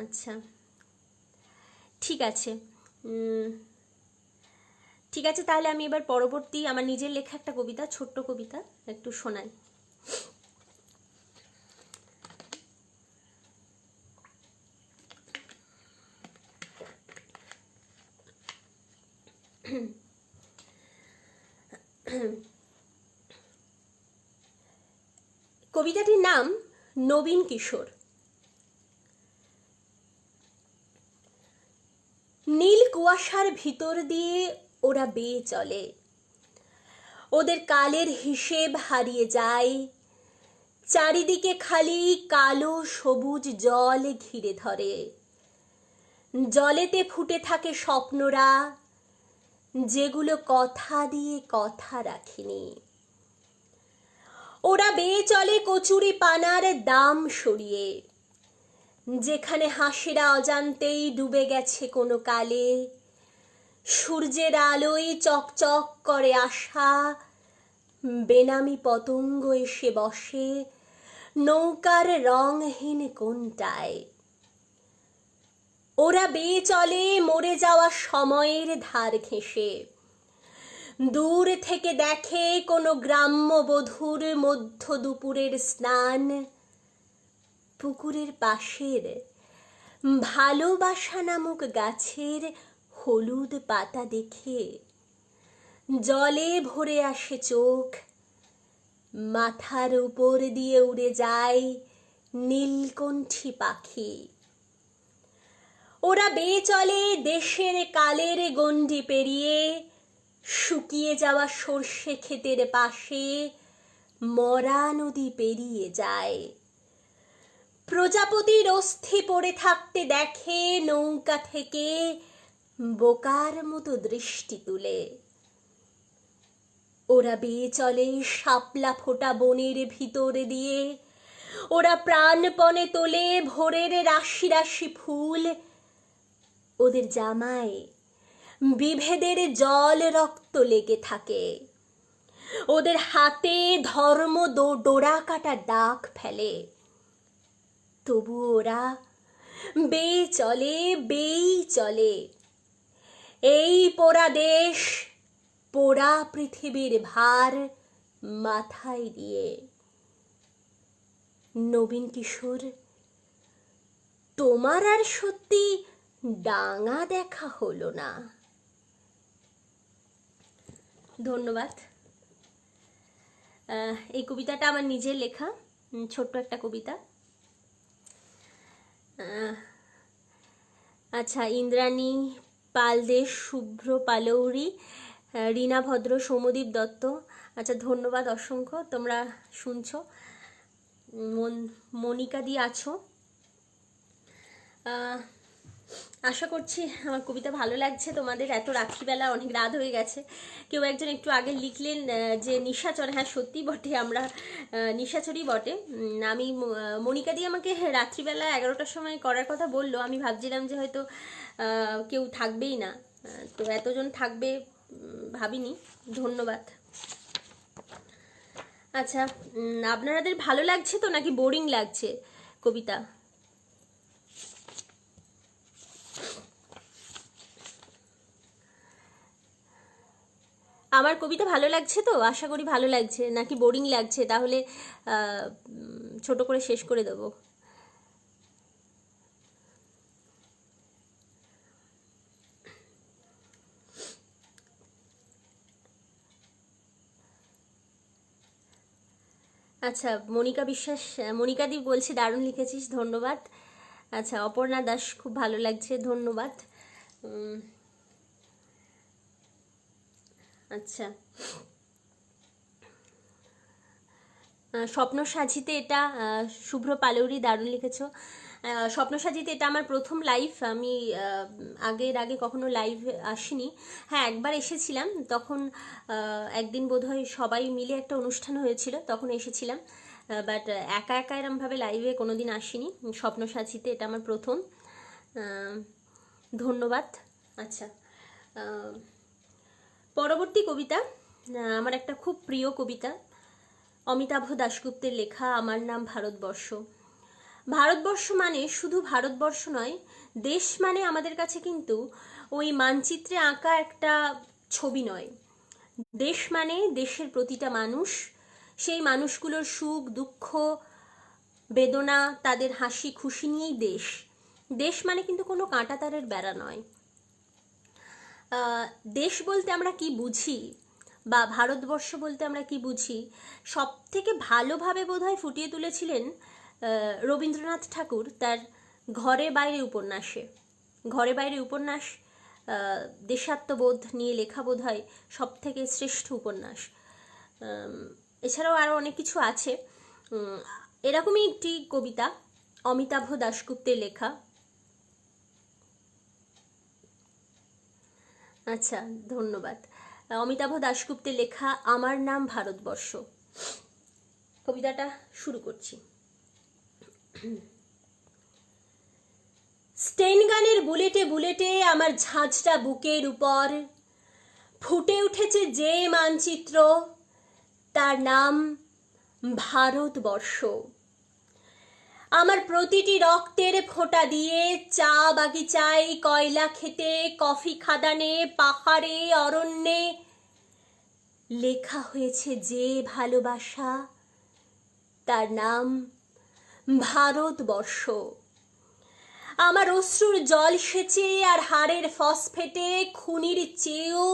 আচ্ছা ঠিক আছে, ঠিক আছে, তাহলে আমি এবার পরবর্তী আমার নিজের লেখা একটা কবিতা, ছোট্ট কবিতা একটু শোনাই। কবিতাটির নাম নবীন কিশোর। নীল কুয়াশার ভিতর দিয়ে ওরা বেয়ে চলে, ওদের কালের হিসেব হারিয়ে যায়, চারিদিকে খালি কালো সবুজ জল ঘিরে ধরে, জলেতে ফুটে থাকে স্বপ্নরা, যেগুলো কথা দিয়ে কথা রাখিনি। ওরা বেয়ে চলে কচুরি পানার দাম সরিয়ে, যেখানে হাসিরা অজান্তেই ডুবে গেছে কোনো কালে, সূর্যের আলোয় চকচক করে আশা, বেনামি পতঙ্গ এসে বসে নৌকার রংহীন কোনটায়। ওরা বেয়ে চলে মরে যাওয়া সময়ের ধার ঘেঁষে, দূর থেকে দেখে কোনো গ্রাম্য বধূর মধ্য দুপুরের স্নান, পুকুরের পাশের ভালোবাসা নামক গাছের হলুদ পাতা দেখে জলে ভরে আসে চোখ, মাথার উপর দিয়ে উড়ে যায় নীলকণ্ঠী পাখি। ওরা বেয়ে চলে দেশের কালের গণ্ডি পেরিয়ে, শুকিয়ে যাওয়া সর্ষে ক্ষেতের পাশে মরা নদী পেরিয়ে যায়, প্রজাপতির অস্থি পড়ে থাকতে দেখে নৌকা থেকে বোকার মতো দৃষ্টি তুলে। ওরা বেয়ে চলে শাপলা ফোটা বনের ভিতর দিয়ে, ওরা প্রাণপণে তোলে ভোরের রাশি রাশি ফুল, ওদের জামায় বিভেদের জল রক্ত লেগে থাকে, ওদের হাতে ধর্ম ডোরা কাটা দাগ ফেলে, তবু ওরা বেয়ে চলে বেই চলে এই পোড়া দেশ পোড়া পৃথিবীর ভার মাথায় দিয়ে। নবীন কিশোর, তোমার আর সত্যি ডাঙা দেখা হলো না। ধন্যবাদ। এই কবিতাটা আমার নিজের লেখা, ছোট্ট একটা কবিতা। আচ্ছা, ইন্দ্রাণী পালদেশ, শুভ্র পালৌরি, রীনা ভদ্র, সৌম্যদীপ দত্ত, আচ্ছা ধন্যবাদ অসংখ্য, তোমরা শুনছো। মনিকা দি আছো, আশা করছি আমার কবিতা ভালো লাগছে তোমাদের। এত রাত্রিবেলা অনেক রাত হয়ে গেছে। কেউ একজন একটু আগে লিখলেন যে নিশাচর, হ্যাঁ সত্যি বটে, আমরা নিশাচরই বটে। আমি মনিকা দিয়ে আমাকে রাত্রিবেলা 11টার সময় করার কথা বললো, আমি ভাবছিলাম যে হয়তো কেউ থাকবেই না, তো এতজন থাকবে ভাবিনি। ধন্যবাদ। আচ্ছা, আপনাদের ভালো লাগছে তো নাকি বোরিং লাগছে কবিতা? আমার কবিতা ভালো লাগছে তো, আশা করি ভালো লাগছে, নাকি বোরিং লাগছে? তাহলে ছোট করে শেষ করে দেবো। আচ্ছা, মনিকা বিশ্বাস, মনিকা দি বলছে দারুণ লিখেছিস, ধন্যবাদ। আচ্ছা, অপর্ণা দাস খুব ভালো লাগছে, ধন্যবাদ। আচ্ছা, স্বপ্ন সাজিতে এটা শুভ্র পালৌরি দারুণ লিখেছ। স্বপ্ন সাজিতে এটা আমার প্রথম লাইভ। আমি আগে কখনো লাইভ আসিনি। হ্যাঁ, একবার এসেছিলাম, তখন একদিন বোধহয় সবাই মিলে একটা অনুষ্ঠান হয়েছিল, তখন এসেছিলাম। বাট একা একা এরমভাবে লাইভে কোনো দিন আসিনি। স্বপ্ন সাজিতে এটা আমার প্রথম। ধন্যবাদ। আচ্ছা, পরবর্তী কবিতা আমার একটা খুব প্রিয় কবিতা, অমিতাভ দাশগুপ্তের লেখা আমার নাম ভারতবর্ষ। ভারতবর্ষ মানে শুধু ভারতবর্ষ নয়, দেশ মানে আমাদের কাছে কিন্তু ওই মানচিত্রে আঁকা একটা ছবি নয়। দেশ মানে দেশের প্রতিটা মানুষ, সেই মানুষগুলোর সুখ দুঃখ বেদনা, তাদের হাসি খুশি নিয়েই দেশ। দেশ মানে কিন্তু কোনো কাঁটাতারের বেড়া নয়। দেশ বলতে আমরা কি বুঝি, বা ভারতবর্ষ বলতে আমরা কি বুঝি, সব থেকে ভালোভাবে বোধহয় ফুটিয়ে তুলেছিলেন রবীন্দ্রনাথ ঠাকুর তার ঘরে বাইরে উপন্যাসে। ঘরে বাইরে উপন্যাস দেশাত্মবোধ নিয়ে লেখা বোধহয় সব থেকে শ্রেষ্ঠ উপন্যাস। এছাড়াও আরও অনেক কিছু আছে। এরকমই একটি কবিতা অমিতাভ দাশগুপ্তের লেখা। আচ্ছা, ধন্যবাদ। অমিতাভ দাশগুপ্তের লেখা আমার নাম ভারতবর্ষ, কবিতাটা শুরু করছি। স্টেনগানের বুলেটে বুলেটে আমার ঝাঁঝটা বুকের উপর ফুটে উঠেছে যে মানচিত্র, তার নাম ভারতবর্ষ। আমার প্রতিটি রক্তের ফোঁটা দিয়ে চা বাগিচায়, কয়লা খেতে, কফি খাদানে, পাহাড়ে, অরণ্যে লেখা হয়েছে যে ভালোবাসা, তার নাম ভারতবর্ষ। আমার অশ্রুর জল সেচে আর হাড়ের ফসফেটে খুনির চেয়েও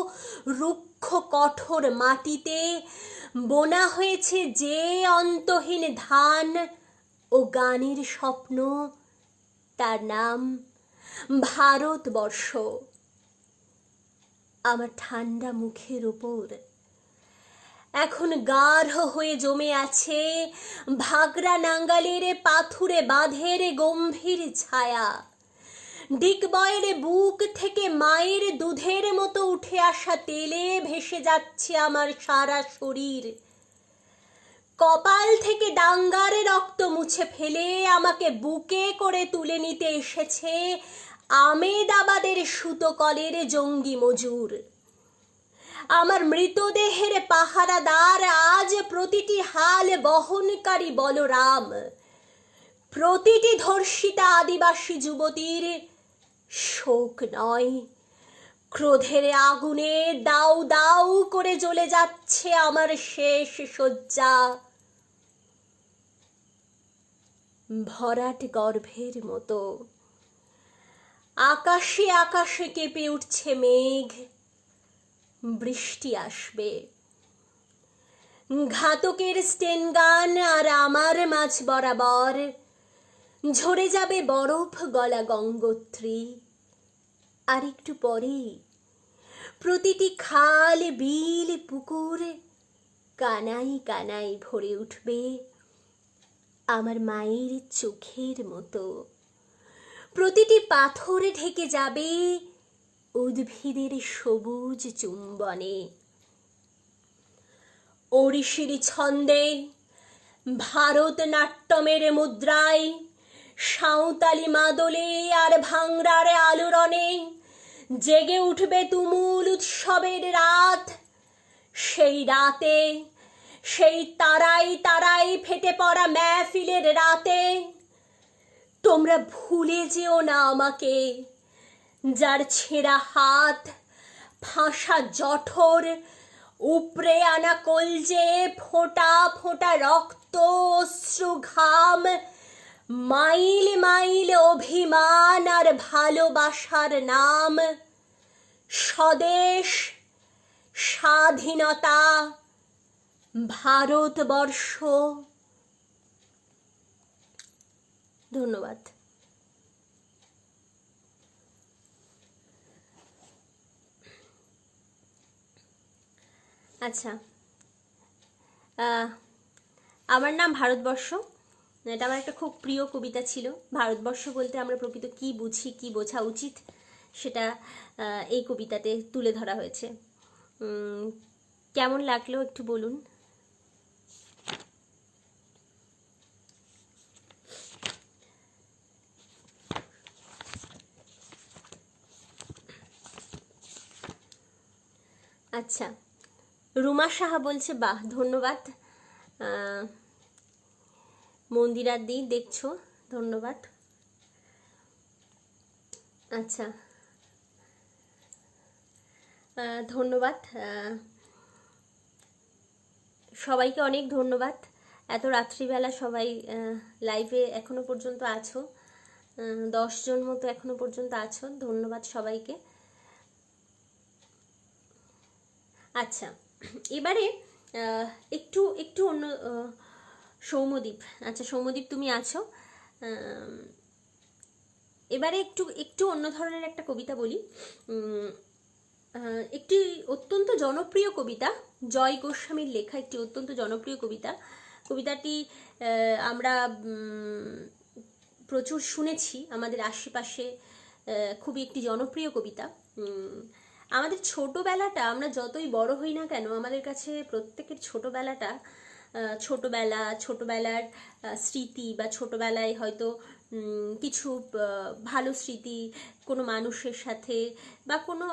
রুক্ষ কঠোর মাটিতে বোনা হয়েছে যে অন্তহীন ধান ও গানের স্বপ্ন, তার নাম ভারতবর্ষ। আমার ঠান্ডা মুখের ওপর এখন গাঢ় হয়ে জমে আছে ভাগরা নাঙ্গালের পাথুরে বাঁধের গম্ভীর ছায়া। ডিগবয়ের বুক থেকে মায়ের দুধের মতো উঠে আসা তেলে ভেসে যাচ্ছে আমার সারা শরীর। কপাল থেকে ডাঙ্গার রক্ত মুছে ফেলে আমাকে বুকে করে তুলে নিতে এসেছে আমেদাবাদের সুতোকলের জঙ্গি মজুর। আমার মৃতদেহের পাহারাদার আজ প্রতিটি হাল বহনকারী বলরাম, প্রতিটি ধর্ষিতা আদিবাসী যুবতীর শোক নয়, ক্রোধের আগুনে দাউ দাউ করে জ্বলে যাচ্ছে আমার শেষ শয্যা। ভরাট গর্ভের মতো আকাশে আকাশে কেঁপে উঠছে মেঘ, বৃষ্টি আসবে। ঘাতকের স্টেনগান আর আমার মাঝ বরাবর ঝরে যাবে বরফ গলা গঙ্গোত্রী। আর একটু পরেই প্রতিটি খাল বিল পুকুর কানাই কানাই ভরে উঠবে আমার মায়ের চোখের মতো। প্রতিটি পাথরে ঢেকে যাবে উদ্ভিদের সবুজ চুম্বনে। ওড়িশির ছন্দে ভারতনাট্যমের মুদ্রায় সাঁওতালি মাদলে আর ভাংড়ার আলোড়নে জেগে উঠবে তুমুল উৎসবের রাত। সেই রাতে, সেই তারাই তারাই ফেটে পড়া মেহফিলের রাতে তোমরা ভুলে যেও না আমাকে, যার ছেঁড়া হাত, ফাঁসা জঠর, উপড়ে আনা কলজে, ফোঁটা ফোঁটা রক্ত, অশ্রু, ঘাম, মাইল মাইল অভিমান আর ভালোবাসার নাম স্বদেশ, স্বাধীনতা, ভারতবর্ষ। ধন্যবাদ। আচ্ছা, আমার নাম ভারতবর্ষ। এটা আমার একটা খুব প্রিয় কবিতা ছিল। ভারতবর্ষ বলতে আমরা প্রকৃত কি বুঝি, কি বোঝা উচিত, সেটা এই কবিতাতে তুলে ধরা হয়েছে। কেমন লাগলো একটু বলুন। আচ্ছা, রুমা সাহা বলছে বাহ, ধন্যবাদ। মন্দিরা দি দেখছো, ধন্যবাদ। আচ্ছা, ধন্যবাদ সবাইকে, অনেক ধন্যবাদ। এত রাত্রিবেলা সবাই লাইভে এখনো পর্যন্ত আছো, 10 জন মতো এখনো পর্যন্ত আছো, ধন্যবাদ সবাইকে। আচ্ছা, এবারে একটু একটু অন্য, সৌম্যদীপ, আচ্ছা সৌম্যদীপ তুমি আছো, এবারে একটু একটু অন্য ধরনের একটা কবিতা বলি। একটি অত্যন্ত জনপ্রিয় কবিতা, জয় গোস্বামীর লেখা একটি অত্যন্ত জনপ্রিয় কবিতা। কবিতাটি আমরা প্রচুর শুনেছি, আমাদের আশেপাশে খুবই একটি জনপ্রিয় কবিতা। আমাদের ছোটবেলাটা, আমরা যতই বড় হই না কেন, আমাদের কাছে প্রত্যেকের ছোটবেলাটা, ছোটবেলার স্মৃতি, বা ছোটবেলায় হয়তো কিছু ভালো স্মৃতি কোনো মানুষের সাথে, বা কোনো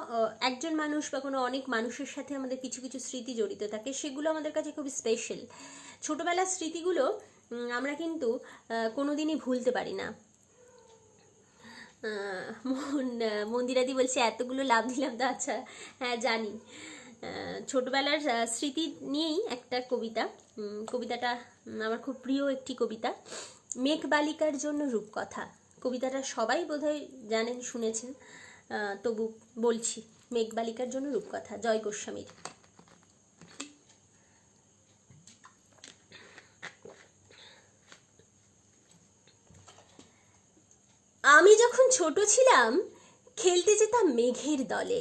একজন মানুষ বা কোনো অনেক মানুষের সাথে আমাদের কিছু কিছু স্মৃতি জড়িত থাকে, সেগুলো আমাদের কাছে খুবই স্পেশাল। ছোটবেলার স্মৃতিগুলো আমরা কিন্তু কোনোদিনই ভুলতে পারি না। মন্দিরাদি বলছে এতগুলো লাভ দিলাম তো। আচ্ছা, হ্যাঁ জানি। ছোটবেলার স্মৃতি নিয়েই একটা কবিতা। কবিতাটা আমার খুব প্রিয় একটি কবিতা, মেঘবালিকার জন্য রূপকথা। কবিতাটা সবাই বোধহয় জানেন, শুনেছেন, তবু বলছি। মেঘবালিকার জন্য রূপকথা, জয় গোস্বামীর। আমি যখন ছোট ছিলাম খেলতে যেতাম মেঘের দলে।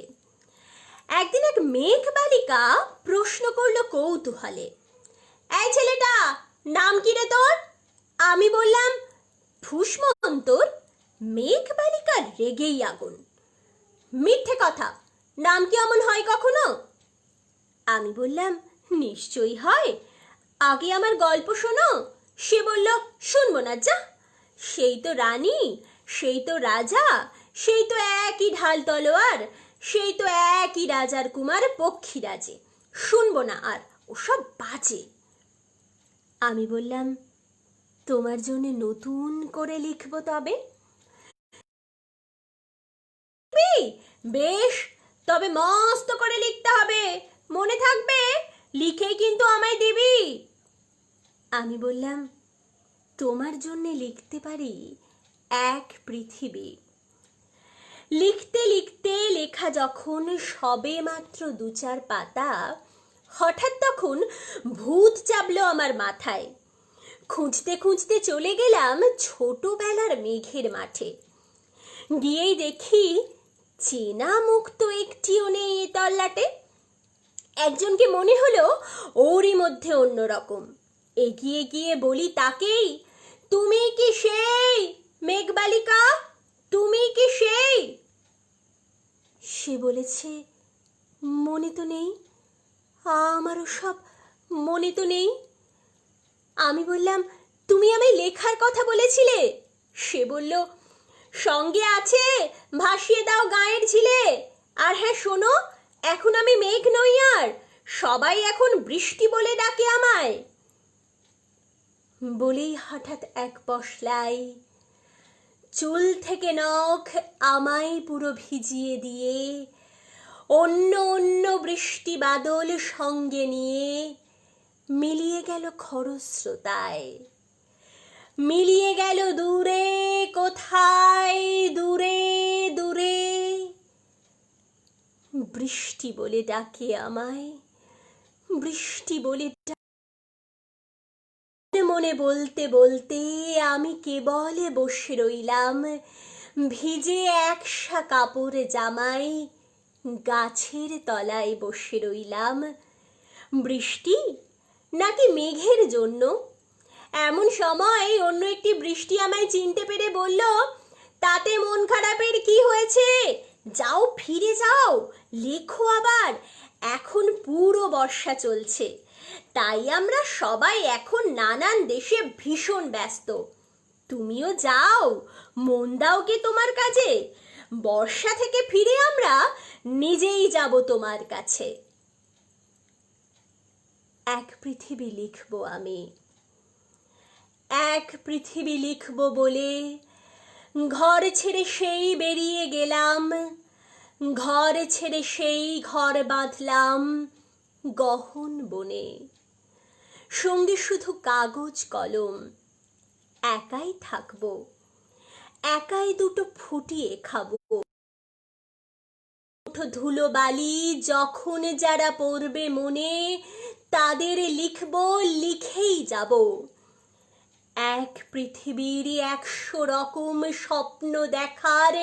একদিন এক মেঘ বালিকা প্রশ্ন করলো কৌতূহলে, এই ছেলেটা, নাম কি রে তোর? আমি বললাম ফুসমন্তর। মেঘ বালিকা রেগেই আগুন, মিথ্যে কথা, নাম কি অমন হয় কখনো? আমি বললাম নিশ্চয়ই হয়, আগে আমার গল্প শোনো। সে বলল শুনবো না, যা, সেই তো রানী, সেই তো রাজা, সেই তো একই ঢাল তলোয়ার, সেই তো একই রাজার কুমার পক্ষীরাজে, শুনবো না আর, ওসব বাজে। আমি বললাম তোমার জন্য নতুন করে লিখবো তবে। বেশ, তবে মস্ত করে লিখতে হবে, মনে থাকবে, লিখেই কিন্তু আমায় দিবি। আমি বললাম তোমার জন্য লিখতে পারি এক পৃথিবী। লিখতে লিখতে লেখা যখন সবে মাত্র 2-4 পাতা, হঠাৎ তখন ভূত চাপলো আমার মাথায়। খুঁজতে খুঁজতে চলে গেলাম ছোটবেলার মেঘের মাঠে। গিয়েই দেখি চেনা মুখ তো একটিও নেই এ তল্লাটে। একজনকে মনে হলো ওরই মধ্যে অন্যরকম। এগিয়ে গিয়ে বলি তাকেই, তুমি কি সেই মেঘবালিকা? তুমি কি সেই? সে বলেছে, মনে তো নেই, আমারও সব মনে তো নেই। আমি বললাম, তুমি আমায় লেখার কথা বলেছিলে। সে বলল, সঙ্গে আছে ভাসিয়ে দাও গায়ের ঝিলে। আর হ্যাঁ শোনো, এখন আমি মেঘ নই আর, সবাই এখন বৃষ্টি বলে ডাকে আমায়। বলেই হঠাৎ এক পশলাই চুল থেকে নখ আমায় পুরো ভিজিয়ে দিয়ে অন্য অন্য বৃষ্টি বাদল সঙ্গে নিয়ে মিলিয়ে গেল খরস্রোতায়, মিলিয়ে গেল দূরে কোথায়, দূরে দূরে। বৃষ্টি বলে ডাকে আমায়, বৃষ্টি বলে মনে বলতে বলতে আমি কেবল বসে রইলাম ভিজে একসা কাপড় জামাই, গাছের তলায় বসে রইলাম। বৃষ্টি নাকি মেঘের জন্য? এমন সময় অন্য একটি বৃষ্টি আমায় চিনতে পেরে বলল, তাতে মন খারাপের কি হয়েছে, যাও ফিরে যাও, লেখো আবার, এখন পুরো বর্ষা চলছে, তাই আমরা সবাই এখন নানান দেশে ভীষণ ব্যস্ত। তুমিও যাও, মন দাও কে তোমার কাজে, বর্ষা থেকে ফিরে আমরা নিজেই যাব তোমার কাছে। এক পৃথিবী লিখব আমি, এক পৃথিবী লিখব বলে ঘর ছেড়ে সেই বেরিয়ে গেলাম, ঘর ছেড়ে সেই ঘর বাঁধলাম গহন বনে। সঙ্গে শুধু কাগজ কলম, একাই থাকবো, একাই দুটো ফুটিয়ে খাবো। ধুলো বালি যখন যারা পড়বে মনে, তাদের লিখবো, লিখেই যাব। এক পৃথিবীর 100 রকম স্বপ্ন দেখার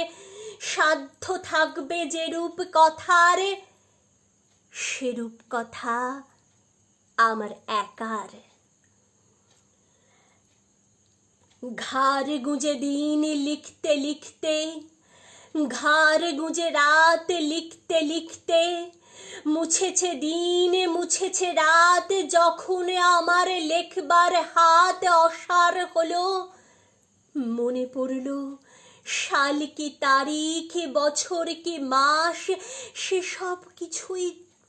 সাধ্য থাকবে যেরূপ কথার, সেরূপ কথা আমার একার। ঘাড় গুঁজে দিন লিখতে লিখতে, ঘাড় গুঁজে রাত লিখতে লিখতে, মুছেছে দিন মুছেছে রাত, যখন আমার লেখবার হাত অসার হলো, মনে পড়ল সাল কি তারিখ, বছর কি মাস, সেসব কিছুই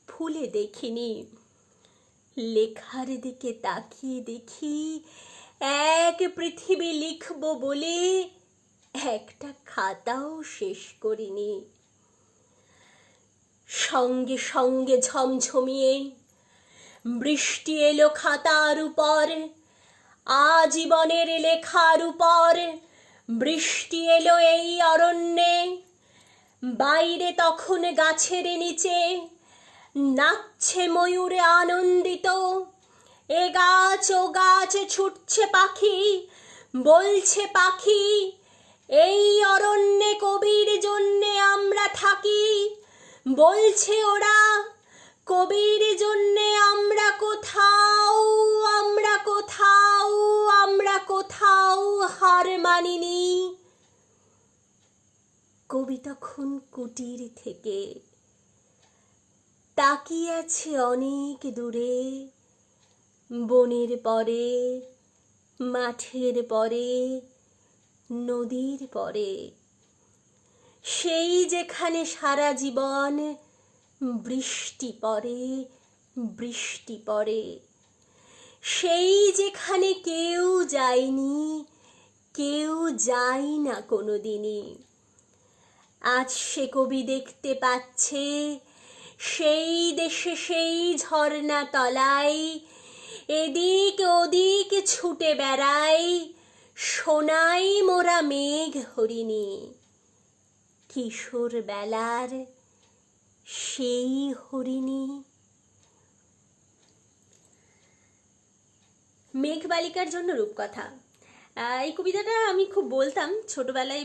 ভুলে দেখিনি। লেখার দিকে তাকিয়ে দেখি এক পৃথিবী লিখব বলে একটা খাতাও শেষ করিনি। সঙ্গে সঙ্গে ঝমঝমিয়ে বৃষ্টি এলো খাতার উপর, আজীবনের লেখার উপর। বৃষ্টি এলো এই অরণ্যে, বাইরে তখন গাছের নিচে নাচছে ময়ূরে আনন্দিত। এ গাছ ও গাছ ছুটছে পাখি, বলছে পাখি, এই অরণ্যে কবির জন্যে আমরা থাকি। বলছে ওরা, কবির জন্যে আমরা কোথাও, আমরা কোথাও, আমরা কোথাও হার মানিনি। কবি তখন কুটির থেকে তাকিয়ে আছে অনেক দূরে, বনের পরে, মাঠের পরে, নদীর পরে, সেই যেখানে সারা জীবন বৃষ্টি পড়ে, বৃষ্টি পড়ে, সেই যেখানে কেউ যায়নি, কেউ যায় না কোনোদিনই। আজ সে কবি দেখতে পাচ্ছে সেই দেশে সেই ঝর্ণা তলায় এদিক ওদিক ছুটে বেড়ায় সোনাই মোরা মেঘ হরিণী। কিশোর বেলার সেই হরিণী। মেঘবালিকার জন্য রূপকথা। এই কবিতাটা আমি খুব বলতাম ছোটবেলায়,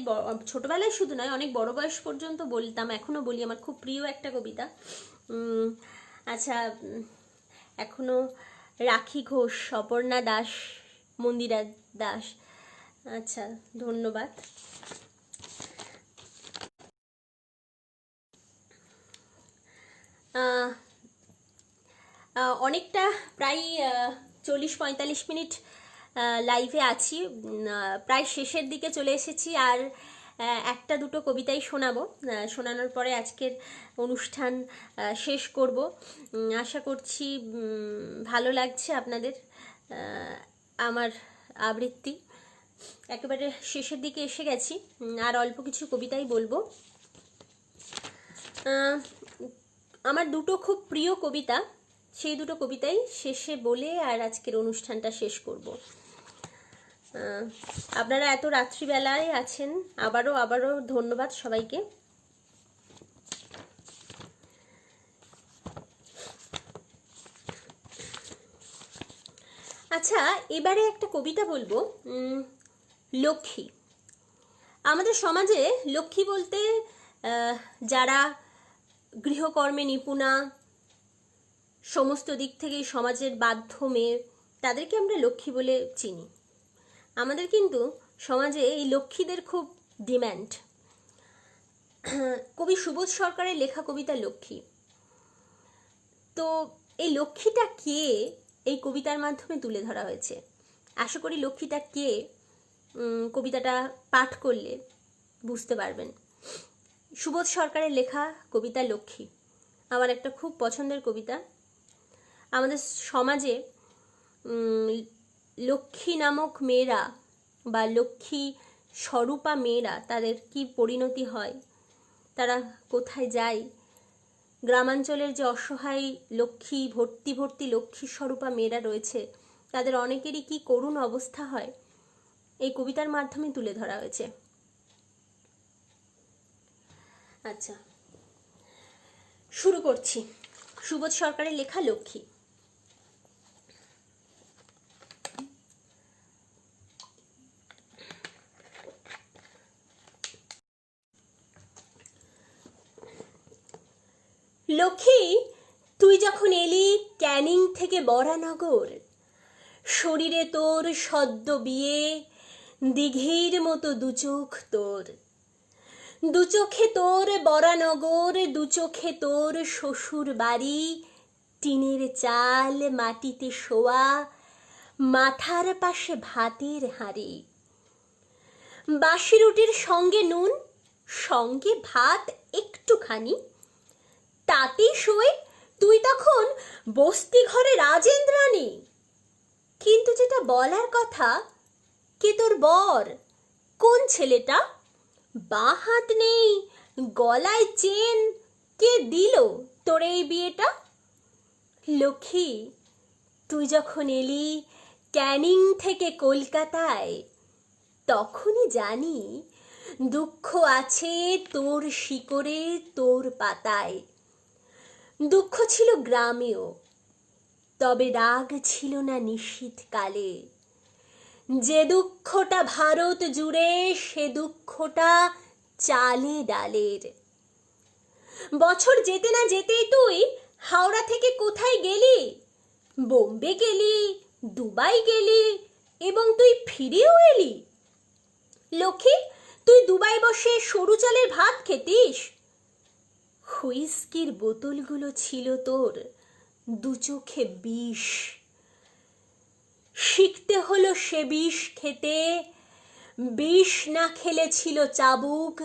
ছোটবেলায় শুধু নয়, অনেক বড় বয়স পর্যন্ত বলতাম, এখনো বলি, আমার খুব প্রিয় একটা কবিতা। আচ্ছা, এখনো রাখি ঘোষ, অপর্ণা দাস, মন্দিরা দাস, আচ্ছা ধন্যবাদ। আহ, অনেকটা প্রায় 40-45 মিনিট লাইভে আছি, প্রায় শেষের দিকে চলে এসেছি। আর একটা দুটো কবিতাই শোনাবো, শোনানোর পরে আজকের অনুষ্ঠান শেষ করব। আশা করছি ভালো লাগছে আপনাদের আমার আবৃত্তি। একেবারে শেষের দিকে এসে গেছি, আর অল্প কিছু কবিতাই বলবো। আমার দুটো খুব প্রিয় কবিতা, সেই দুটো কবিতাই শেষে বলে আর আজকের অনুষ্ঠানটা শেষ করব। আপনারা এত রাত্রিবেলায় আছেন, আবারও ধন্যবাদ সবাইকে। আচ্ছা, এবারে একটা কবিতা বলবো। লক্ষ্মী। আমাদের সমাজে লক্ষ্মী বলতে যারা গৃহকর্মে নিপুণা, সমস্ত দিক থেকেই সমাজের বাধ্য মেয়ে, তাদেরকে আমরা লক্ষ্মী বলে চিনি। আমাদের কিন্তু সমাজে এই লক্ষ্মীদের খুব ডিম্যান্ড। কবি সুবোধ সরকারের লেখা কবিতা লক্ষ্মী। তো এই লক্ষ্মীটা কে এই কবিতার মাধ্যমে তুলে ধরা হয়েছে। আশা করি লক্ষ্মীটা কে কবিতাটা পাঠ করলে বুঝতে পারবেন। সুবোধ সরকারের লেখা কবিতা লক্ষ্মী আমার একটা খুব পছন্দের কবিতা। আমাদের সমাজে লক্ষ্মী নামক মেয়েরা বা লক্ষ্মী স্বরূপা মেয়েরা, তাদের কি পরিণতি হয়, তারা কোথায় যায়, গ্রামাঞ্চলের যে অসহায় লক্ষ্মী ভর্তি লক্ষ্মী স্বরূপা মেয়েরা রয়েছে, তাদের অনেকেরই কি করুণ অবস্থা হয়, এই কবিতার মাধ্যমে তুলে ধরা হয়েছে। আচ্ছা, শুরু করছি। সুবোধ সরকারের লেখা লক্ষ্মী। লক্ষ্মী, তুই যখন এলি ক্যানিং থেকে বরানগর, শরীরে তোর সদ্য বিয়ে, দিঘির মতো দুচোখ তোর, দুচোখে তোর বরানগর, দুচোখে তোর শ্বশুর বাড়ি, টিনের চাল মাটিতে শোয়া, মাথার পাশে ভাতের হাঁড়ি, বাসি রুটির সঙ্গে নুন, সঙ্গে ভাত একটুখানি, তাতেই শোয়ে তুই তখন বস্তি ঘরে রাজেন্দ্রাণী। কিন্তু যেটা বলার কথা, কে তোর বর, কোন ছেলেটা, বাঁ হাত নেই, গলায় চেন, কে দিল তোর এই বিয়েটা? লক্ষ্মী, তুই যখন এলি ক্যানিং থেকে কলকাতায়, তখনই জানি দুঃখ আছে তোর শিকড়ে তোর পাতায়। দুঃখ ছিল গ্রামেও, তবে রাগ ছিল না নিশীথকালে। যে দুঃখটা ভারত জুড়ে, সে দুঃখটা চালে ডালের। বছর যেতে না যেতেই তুই হাওড়া থেকে কোথায় গেলি, বোম্বে গেলি, দুবাই গেলি, এবং তুই ফিরেও এলি। লক্ষ্মী, তুই দুবাই বসে সরু চালের ভাত খেতিস। হুইস্কির বোতলগুলো ছিল তোর দুচোখে বিষ। শিখতে হলো সে বিষ খেতে, বিষ না খেলে ছিল চাবুক।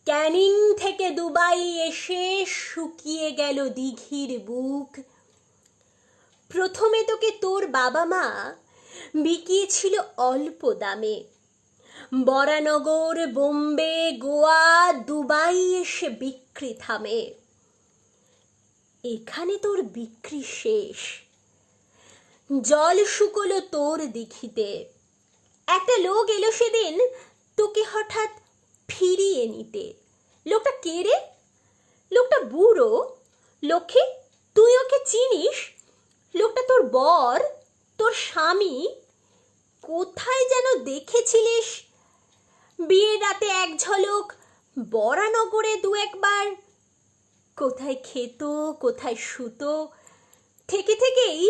ক্যানিং থেকে দুবাই এসে শুকিয়ে গেল দিঘির বুক। প্রথমে তোকে তোর বাবা মা বিকিয়েছিল অল্প দামে, বরানগর, বোম্বে, গোয়া, দুবাই এসে বিক্রি থামে। এখানে তোর বিক্রি শেষ, জল শুকলো তোর দিঘিতে। একটা লোক এলো সেদিন তোকে হঠাৎ ফিরিয়ে নিতে। লোকটা কে রে? লোকটা বুড়ো। লক্ষ্মী, তুই ওকে চিনিস? লোকটা তোর বর, তোর স্বামী। কোথায় যেন দেখেছিলিস বিয়ের রাতে এক ঝলক, বরানগরে দু একবার। কোথায় খেত, কোথায় শুতো, থেকে থেকেই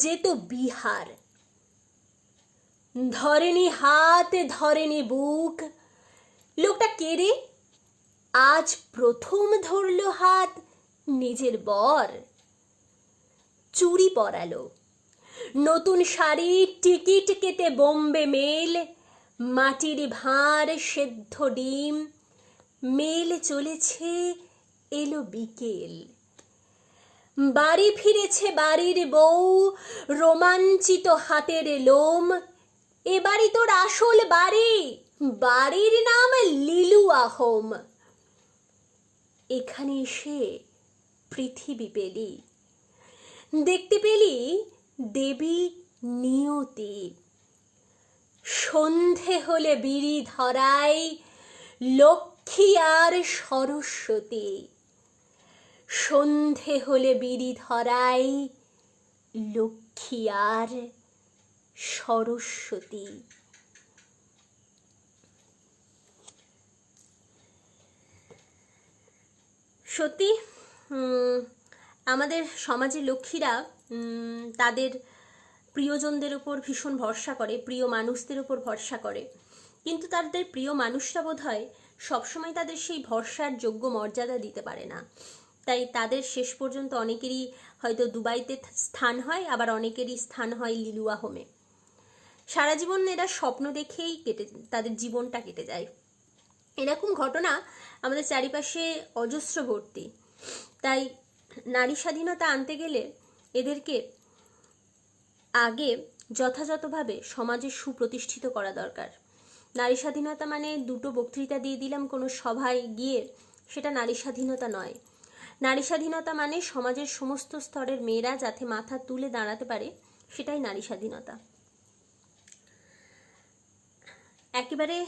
যেত বিহার। ধরেনি হাত, ধরেনি বুক। লোকটা কে রে? আজ প্রথম ধরলো হাত, নিজের বর চুড়ি পরালো, নতুন শাড়ির টিকিট কেটে বোম্বে মেল, মাটির ভাঁড় সেদ্ধ ডিম, মেল চলেছে এলো বিকেল। বাড়ি ফিরেছে বাড়ির বউ, রোমাঞ্চিত হাতের লোম, এ বাড়ি তোর আসল বাড়ি, বাড়ির নাম লিলুয়া হোম। এখানে এসে পৃথিবী পেলি, দেখতে পেলি দেবী নিয়তি। সন্ধে হলে বিড়ি ধরাই লক্ষ্মী আর সরস্বতী, সন্ধে হলে বিড়ি ধরাই লক্ষ্মী আর সরস্বতী। সত্যি আমাদের সমাজের লক্ষ্মীরা তাদের প্রিয়জনদের উপর ভীষণ ভরসা করে, প্রিয় মানুষদের উপর ভরসা করে, কিন্তু তাদের প্রিয় মানুষরা বোধহয় সবসময় তাদের সেই ভরসার যোগ্য মর্যাদা দিতে পারে না। তাই তাদের শেষ পর্যন্ত অনেকেরই হয়তো দুবাইতে স্থান হয়, আবার অনেকেরই স্থান হয় লিলুয়া হোমে। সারা জীবন এরা স্বপ্ন দেখেই তাদের জীবনটা কেটে যায়। এরকম ঘটনা আমাদের চারিপাশে অজস্র ভর্তি। তাই নারী স্বাধীনতা আনতে গেলে এদেরকে আগে যথাযথভাবে সমাজে সুপ্রতিষ্ঠিত করা দরকার। নারী স্বাধীনতা মানে দুটো বক্তৃতা দিয়ে দিলাম কোনো সভায় গিয়ে, সেটা নারী স্বাধীনতা নয়। নারী স্বাধীনতা মানে সমাজের সমস্ত স্তরের মেয়েরা যাতে মাথা তুলে দাঁড়াতে পারে, সেটাই নারী স্বাধীনতা। একেবারে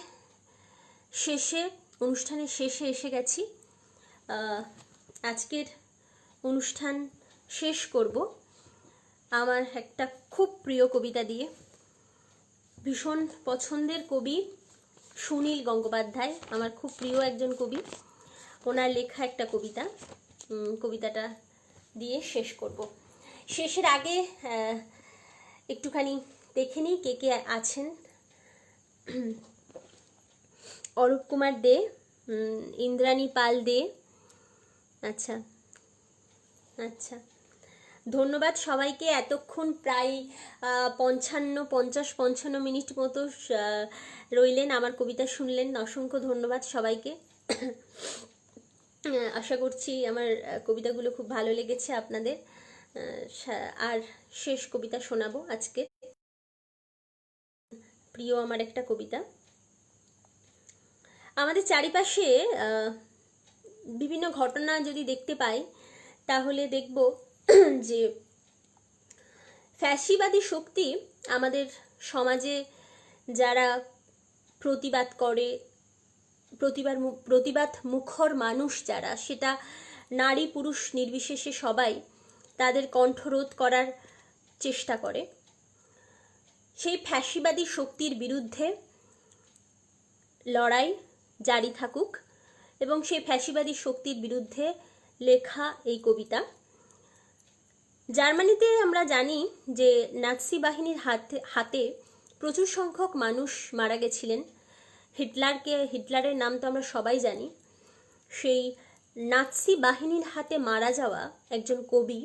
শেষে, অনুষ্ঠানের শেষে এসে গেছি। আজকের অনুষ্ঠান শেষ করব আমার একটা খুব প্রিয় কবিতা দিয়ে। ভীষণ পছন্দের কবি সুনীল গঙ্গোপাধ্যায়, আমার খুব প্রিয় একজন কবি, ওনার লেখা একটা কবিতা। কবিতাটা দিয়ে শেষ করব। শেষের আগে একটুখানি দেখে নিই কে কে আছেন। অরূপ কুমার দে, ইন্দ্রাণী পাল দে, আচ্ছা আচ্ছা, ধন্যবাদ সবাইকে। এতক্ষণ প্রায় 50-55 মিনিট মতো রইলেন, আমার কবিতা শুনলেন। অসংখ্য ধন্যবাদ সবাইকে। আশা করছি আমার কবিতাগুলো খুব ভালো লেগেছে আপনাদের। আর শেষ কবিতা শোনাবো আজকে, প্রিয় আমার একটা কবিতা। আমাদের চারিপাশে বিভিন্ন ঘটনা যদি দেখতে পাই, তাহলে দেখব যে ফ্যাসিবাদী শক্তি আমাদের সমাজে যারা প্রতিবাদ করে, প্রতিবাদ মুখর মানুষ যারা, সেটা নারী পুরুষ নির্বিশেষে সবাই তাদের কণ্ঠরোধ করার চেষ্টা করে। সেই ফ্যাসিবাদী শক্তির বিরুদ্ধে লড়াই জারি থাকুক, এবং সেই ফ্যাসিবাদী শক্তির বিরুদ্ধে লেখা এই কবিতা। জার্মানিতে আমরা জানি যে নাৎসি বাহিনীর হাতে প্রচুর সংখ্যক মানুষ মারা গেছিলেন। হিটলারের নাম তো আমরা সবাই জানি। সেই নাৎসি বাহিনীর হাতে মারা যাওয়া একজন কবি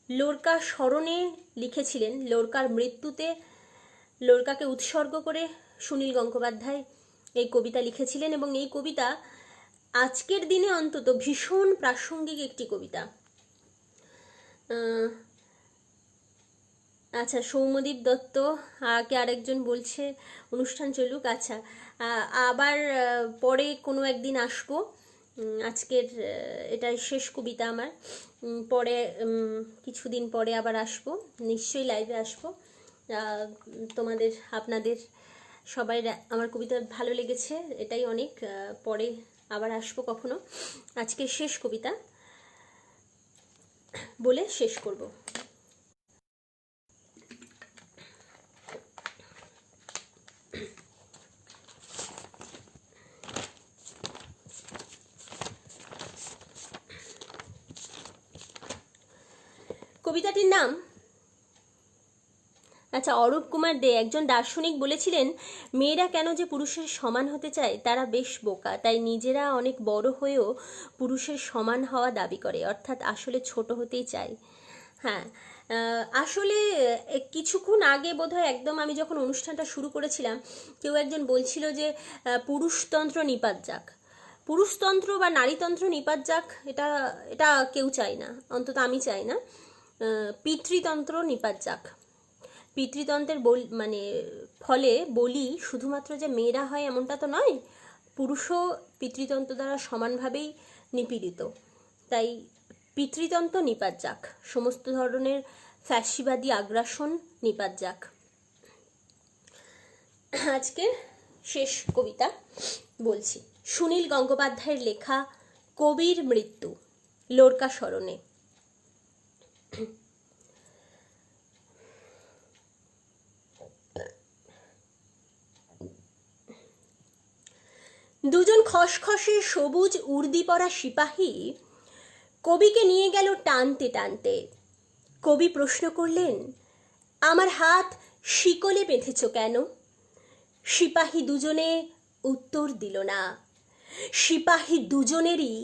লোরকা স্মরণে লিখেছিলেন। লোরকার মৃত্যুতে লোরকাকে উৎসর্গ করে সুনীল গঙ্গোপাধ্যায় এই কবিতা লিখেছিলেন, এবং এই কবিতা আজকের দিনে অন্তত ভীষণ প্রাসঙ্গিক একটি কবিতা। আচ্ছা, সৌম্যদীপ দত্ত কে আরেকজন বলছে অনুষ্ঠান চলুক। আচ্ছা, আবার পরে কোনো একদিন আসবো। আজকের এটা শেষ কবিতা আমার। পরে কিছুদিন পরে আবার আসবো, নিশ্চয়ই লাইভে আসবো। আপনাদের সবাই আমার কবিতা ভালো লেগেছে, এটাই অনেক। পরে আবার আসবো কখনো। আজকে শেষ কবিতা বলে শেষ করব। কবিতাটির নাম আচ্ছা, অরূপ কুমার দে একজন দার্শনিক বলেছিলেন, মেয়েরা কেন যে পুরুষের সমান হতে চায় তারা বেশ বোকা, তাই নিজেরা অনেক বড় হয়েও পুরুষের সমান হওয়া দাবি করে, অর্থাৎ আসলে ছোট হতেই চায়। হ্যাঁ, আসলে কিছুক্ষণ আগে বোধহয় একদম আমি যখন অনুষ্ঠানটা শুরু করেছিলাম, কেউ একজন বলছিল যে পুরুষতন্ত্র নিপাত যাক। পুরুষতন্ত্র বা নারীতন্ত্র নিপাত যাক, এটা এটা কেউ চায় না, অন্তত আমি চাই না। পিতৃতন্ত্র নিপাত যাক। পিতৃতন্ত্রের মানে ফলে বলি শুধুমাত্র যে মেয়েরা হয় এমনটা তো নয়, পুরুষও পিতৃতন্ত্র দ্বারা সমানভাবেই নিপীড়িত। তাই পিতৃতন্ত্র নিপাত যাক, সমস্ত ধরনের ফ্যাসিবাদী আগ্রাসন নিপাত যাক। আজকের শেষ কবিতা বলছি, সুনীল গঙ্গোপাধ্যায়ের লেখা কবির মৃত্যু, লোরকা স্মরণে। দুজন খসখসে সবুজ উর্দি পরা সিপাহী কবিকে নিয়ে গেল টানতে টানতে। কবি প্রশ্ন করলেন, আমার হাত শিকলে বেঁধেছ কেন? সিপাহী দুজনে উত্তর দিল না। সিপাহী দুজনেরই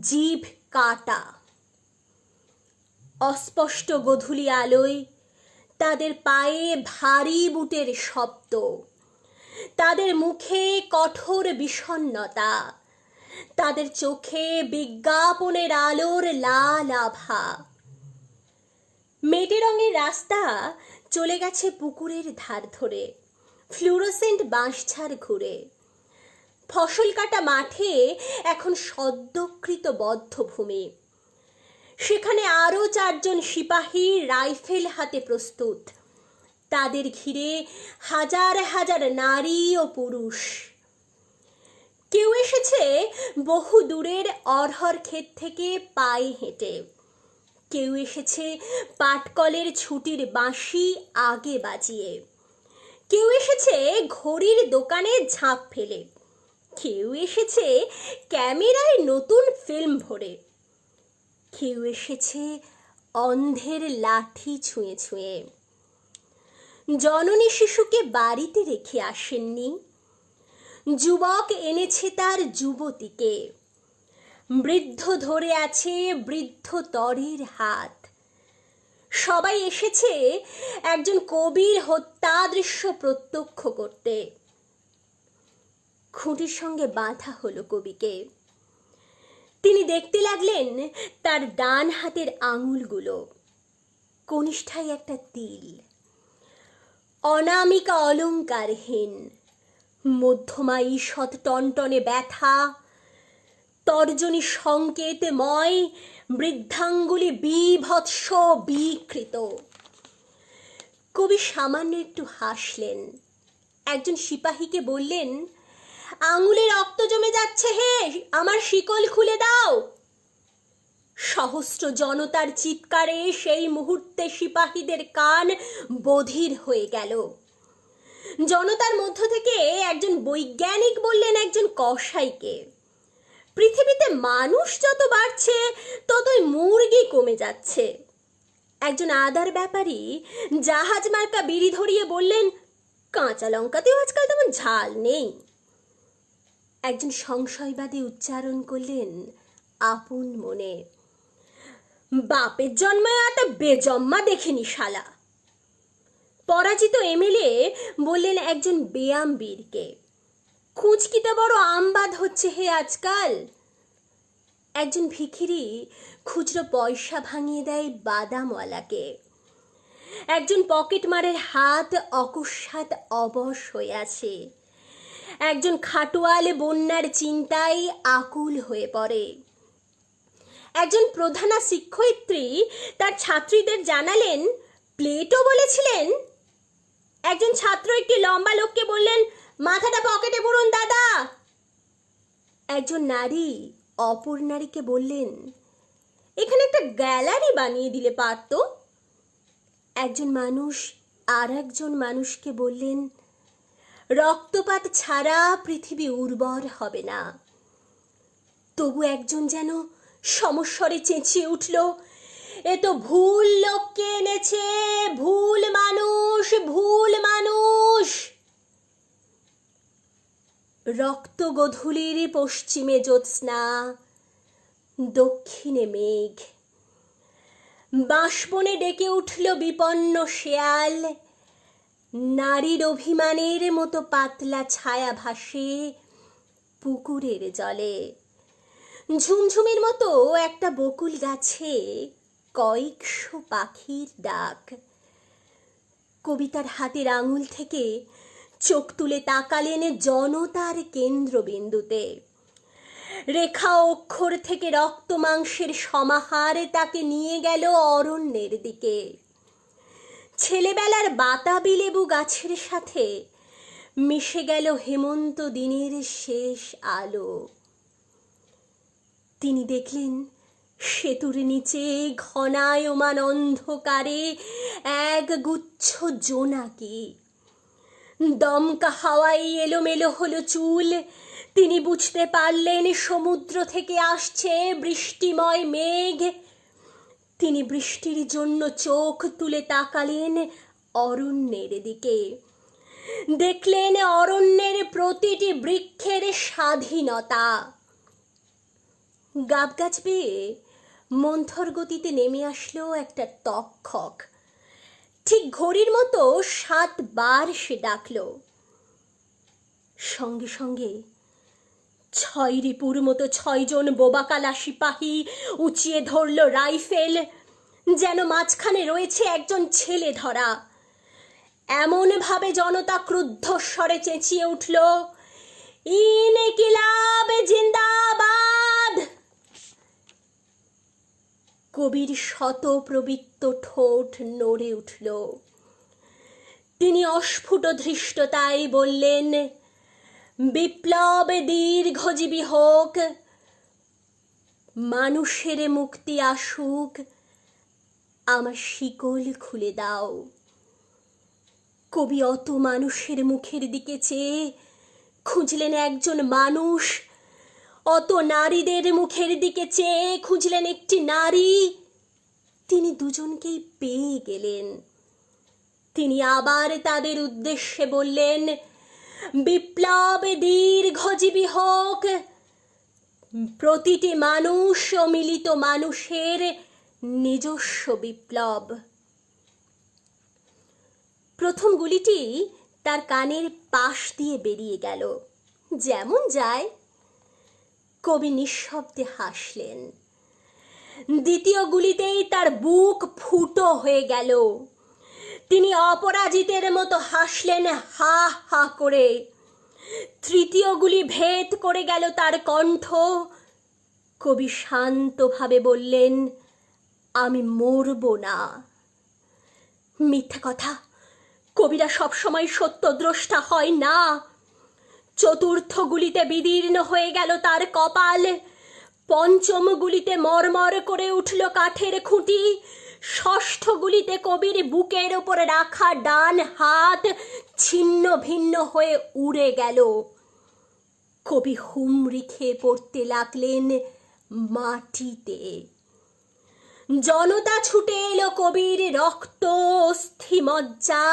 জিভ কাটা। অস্পষ্ট গোধূলি আলোয় তাদের পায়ে ভারী বুটের শব্দ, তাদের মুখে কঠোর বিষণ্ণতা, তাদের চোখে বিজ্ঞাপনের আলোর লাল আভা। মেটে রঙের রাস্তা চলে গেছে পুকুরের ধার ধরে, ফ্লুরোসেন্ট বাঁশঝাড় ঘুরে। ফসল কাটা মাঠে এখন সদ্যকৃত বদ্ধভূমি। সেখানে আরো 4 জন সিপাহী রাইফেল হাতে প্রস্তুত। তাদের ঘিরে হাজার হাজার নারী ও পুরুষ। কেউ এসেছে বহু দূরের অরহর ক্ষেত থেকে পায়ে হেঁটে, কেউ এসেছে পাটকলের ছুটির বাঁশি আগে বাজিয়ে, কেউ এসেছে ঘড়ির দোকানে ঝাঁপ ফেলে, কেউ এসেছে ক্যামেরায় নতুন ফিল্ম ভরে, কেউ এসেছে অন্ধের লাঠি ছুঁয়ে ছুঁয়ে। জননী শিশুকে বাড়িতে রেখে আসেননি, যুবক এনেছে তার যুবতীকে। বৃদ্ধ ধরে আছে বৃদ্ধ তরের হাত। সবাই এসেছে একজন কবির হত্যাদৃশ্য প্রত্যক্ষ করতে। খুঁটির সঙ্গে বাঁধা হলো কবিকে। তিনি দেখতে লাগলেন তার ডান হাতের আঙুলগুলো, কনিষ্ঠায় একটা তিল, অনামিকা অলঙ্কারহীন, মধ্যমা ঈষৎ টনটনে ব্যথা, তর্জনী সংকেতময় বৃদ্ধাঙ্গুলি বীভৎস বিকৃত। কবি সামান্য একটু হাসলেন। একজন সিপাহীকে বললেন, আঙুলে রক্ত জমে যাচ্ছে হে, আমার শিকল খুলে দাও। সহস্র জনতার চিৎকারে সেই মুহূর্তে সিপাহীদের কান বধির হয়ে গেল। জনতার মধ্য থেকে একজন বৈজ্ঞানিক বললেন একজন কসাইকে, পৃথিবীতে মানুষ যত বাড়ছে ততই মুরগি কমে যাচ্ছে। একজন আদার ব্যাপারী জাহাজ মার্কা বিড়ি ধরিয়ে বললেন, কাঁচা লঙ্কাতেও আজকাল তেমন ঝাল নেই। একজন সংশয়বাদী উচ্চারণ করলেন আপন মনে, বাপের জন্মে এত বেজম্মা দেখিনি শালা। পরাজিত এমএলএ বললেন একজন বেয়ামবীরকে, খুঁচকিতে বড় আমবাদ হচ্ছে হে আজকাল। একজন ভিখিরি খুচরো পয়সা ভাঙিয়ে দেয় বাদামওয়ালাকে। একজন পকেটমারের হাত অকস্মাৎ অবশ হয়ে আছে। একজন খাটোয়াল বন্যার চিন্তায় আকুল হয়ে পড়ে। একজন প্রধানা শিক্ষয়িত্রী তার ছাত্রীদের জানালেন, প্লেটো বলেছিলেন। একজন ছাত্র একটি লম্বা লোককে বললেন, মাথাটা পকেটে পুরুন দাদা। একজন নারী অপর নারীকে বললেন, এখানে একটা গ্যালারি বানিয়ে দিলে পারত। একজন মানুষ আর একজন মানুষকে বললেন, রক্তপাত ছাড়া পৃথিবী উর্বর হবে না। তবু একজন যেন সমস্বরে চেঁচিয়ে উঠল, এ তো ভুল লোককে এনেছে, ভুল মানুষ, ভুল মানুষ। রক্ত গোধূলির পশ্চিমে জ্যোৎস্না, দক্ষিণে মেঘ। বাঁশবনে ডেকে উঠল বিপন্ন শেয়াল, নারীর অভিমানের মতো পাতলা ছায়া ভাসে পুকুরের জলে। ঝুমঝুমের মতো একটা বকুল গাছে কয়েকশো পাখির ডাক। কবিতার হাতের আঙুল থেকে চোখ তুলে তাকালেন জনতার কেন্দ্রবিন্দুতে। রেখা অক্ষর থেকে রক্ত মাংসের সমাহার তাকে নিয়ে গেল অরণ্যের দিকে। ছেলেবেলার বাতাবি লেবু গাছের সাথে মিশে গেল হেমন্ত দিনের শেষ আলো। তিনি দেখলেন সেতুর নিচে ঘনায়মান অন্ধকারে এক গুচ্ছ জোনাকি। দমকা হাওয়ায় এলোমেলো হলো চুল। তিনি বুঝতে পারলেন সমুদ্র থেকে আসছে বৃষ্টিময় মেঘ। তিনি বৃষ্টির জন্য চোখ তুলে তাকালেন অরণ্যের দিকে। দেখলেন অরণ্যের প্রতিটি বৃক্ষের স্বাধীনতা। গাবগাছ বেয়ে মন্থর গতিতে নেমে আসলো একটা তক্ষক। ঠিক ঘড়ির মতো 7 বার সে ডাকল। সঙ্গে সঙ্গে 6 রিপুর মতো 6 জন বোবাকালা সিপাহী উঁচিয়ে ধরল রাইফেল, যেন মাঝখানে রয়েছে একজন ছেলে ধরা। এমন ভাবে জনতা ক্রুদ্ধ স্বরে চেঁচিয়ে উঠল, ইনকিলাব জিন্দাবাদ। কবির শত প্রবৃত্ত ঠোঁট নড়ে উঠল। তিনি অস্ফুট ধৃষ্টতায় বললেন, বিপ্লব দীর্ঘজীবী হোক, মানুষের মুক্তি আসুক, আমার শিকল খুলে দাও। কবি অত মানুষের মুখের দিকে চেয়ে খুঁজলেন একজন মানুষ, অত নারীদের মুখের দিকে চেয়ে খুঁজলেন একটি নারী। তিনি দুজনকেই পেয়ে গেলেন। তিনি আবার তাদের উদ্দেশ্যে বললেন, বিপ্লব দীর্ঘজীবী হোক, প্রতিটি মানুষ ও মিলিত মানুষের নিজস্ব বিপ্লব। প্রথম গুলিটি তার কানের পাশ দিয়ে বেরিয়ে গেল। যেমন যায়। কবি নিঃশব্দে হাসলেন। দ্বিতীয় গুলিতেই তার বুক ফুটো হয়ে গেল। তিনি অপরাজিতের মতো হাসলেন হা হা করে। তৃতীয় গুলি ভেদ করে গেল তার কণ্ঠ। কবি শান্তভাবে বললেন, আমি মরব না। মিথ্যা কথা, কবিরা সবসময় সত্যদ্রষ্টা হয় না। চতুর্থ গুলিতে বিদীর্ণ হয়ে গেল তার কপাল। পঞ্চম গুলিতে মরমর করে উঠল কাঠের খুঁটি। ষষ্ঠ গুলিতে কবির বুকের ওপর রাখা ডান হাত ছিন্ন ভিন্ন হয়ে উড়ে গেল। কবি হুমড়ি খেয়ে পড়তে লাগলেন মাটিতে। জনতা ছুটে এলো কবির রক্ত অস্থি মজ্জা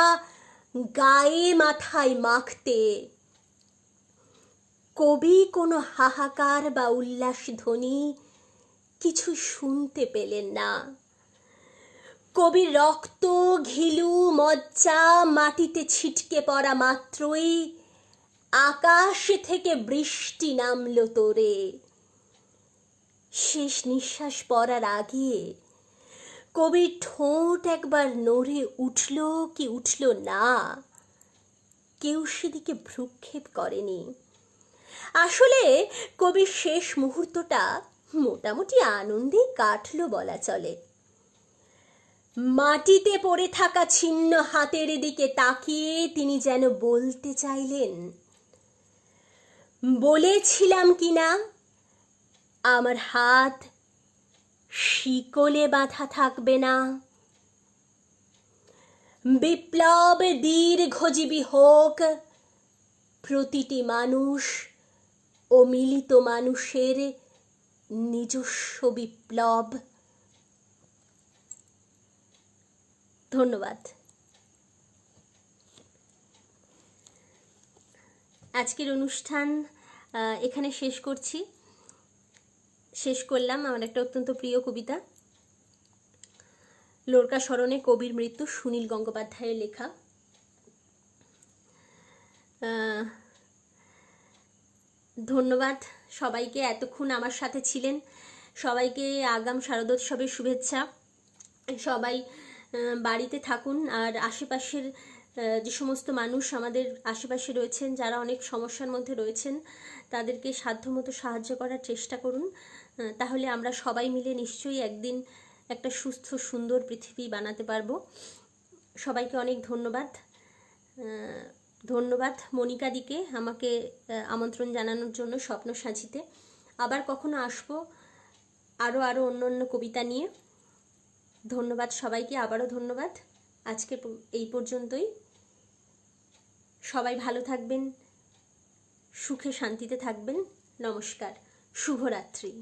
গায়ে মাথায় মাখতে। কবি কোনো হাহাকার বা উল্লাস ধ্বনি কিছু শুনতে পেলেন না। কবির রক্ত, ঘিলু, মজ্জা মাটিতে ছিটকে পড়া মাত্রই আকাশ থেকে বৃষ্টি নামল তোরে। শেষ নিঃশ্বাস পড়ার আগে কবির ঠোঁট একবার নড়ে উঠল কি উঠল না, কেউ সেদিকে ভ্রুক্ষেপ করেনি। আসলে কবির শেষ মুহূর্তটা মোটামুটি আনন্দেই কাটল বলা চলে। মাটিতে পড়ে থাকা ছিন্ন হাতের দিকে তাকিয়ে তিনি যেন বলতে চাইলেন, বলেছিলাম কিনা আমার হাত শিকলে বাঁধা থাকবে না। বিপ্লব দীর্ঘজীবী হোক, প্রতিটি মানুষ ও মিলিত মানুষের নিজস্ব বিপ্লব। ধন্যবাদ। আজকের অনুষ্ঠান এখানে শেষ করলাম আমার একটা অত্যন্ত প্রিয় কবিতা, লোরকা স্মরণে কবির মৃত্যু, সুনীল গঙ্গোপাধ্যায়ের লেখা। ধন্যবাদ সবাইকে, এতক্ষণ আমার সাথে ছিলেন। সবাইকে আগাম শারদোৎসবের শুভেচ্ছা। সবাই বাড়িতে থাকুন, আর আশেপাশের যে সমস্ত মানুষ আমাদের আশেপাশে রয়েছেন, যারা অনেক সমস্যার মধ্যে রয়েছেন, তাদেরকে সাধ্যমতো সাহায্য করার চেষ্টা করুন। তাহলে আমরা সবাই মিলে নিশ্চয়ই একদিন একটা সুস্থ সুন্দর পৃথিবী বানাতে পারবো। সবাইকে অনেক ধন্যবাদ। ধন্যবাদ মনিকাদিকে আমাকে আমন্ত্রণ জানানোর জন্য স্বপ্ন সাজিতে। আবার কখনো আসবো আরও অন্য অন্য কবিতা নিয়ে। ধন্যবাদ সবাইকে, আবারও ধন্যবাদ। আজকে এই পর্যন্তই। সবাই ভালো থাকবেন, সুখে শান্তিতে থাকবেন। নমস্কার, শুভরাত্রি।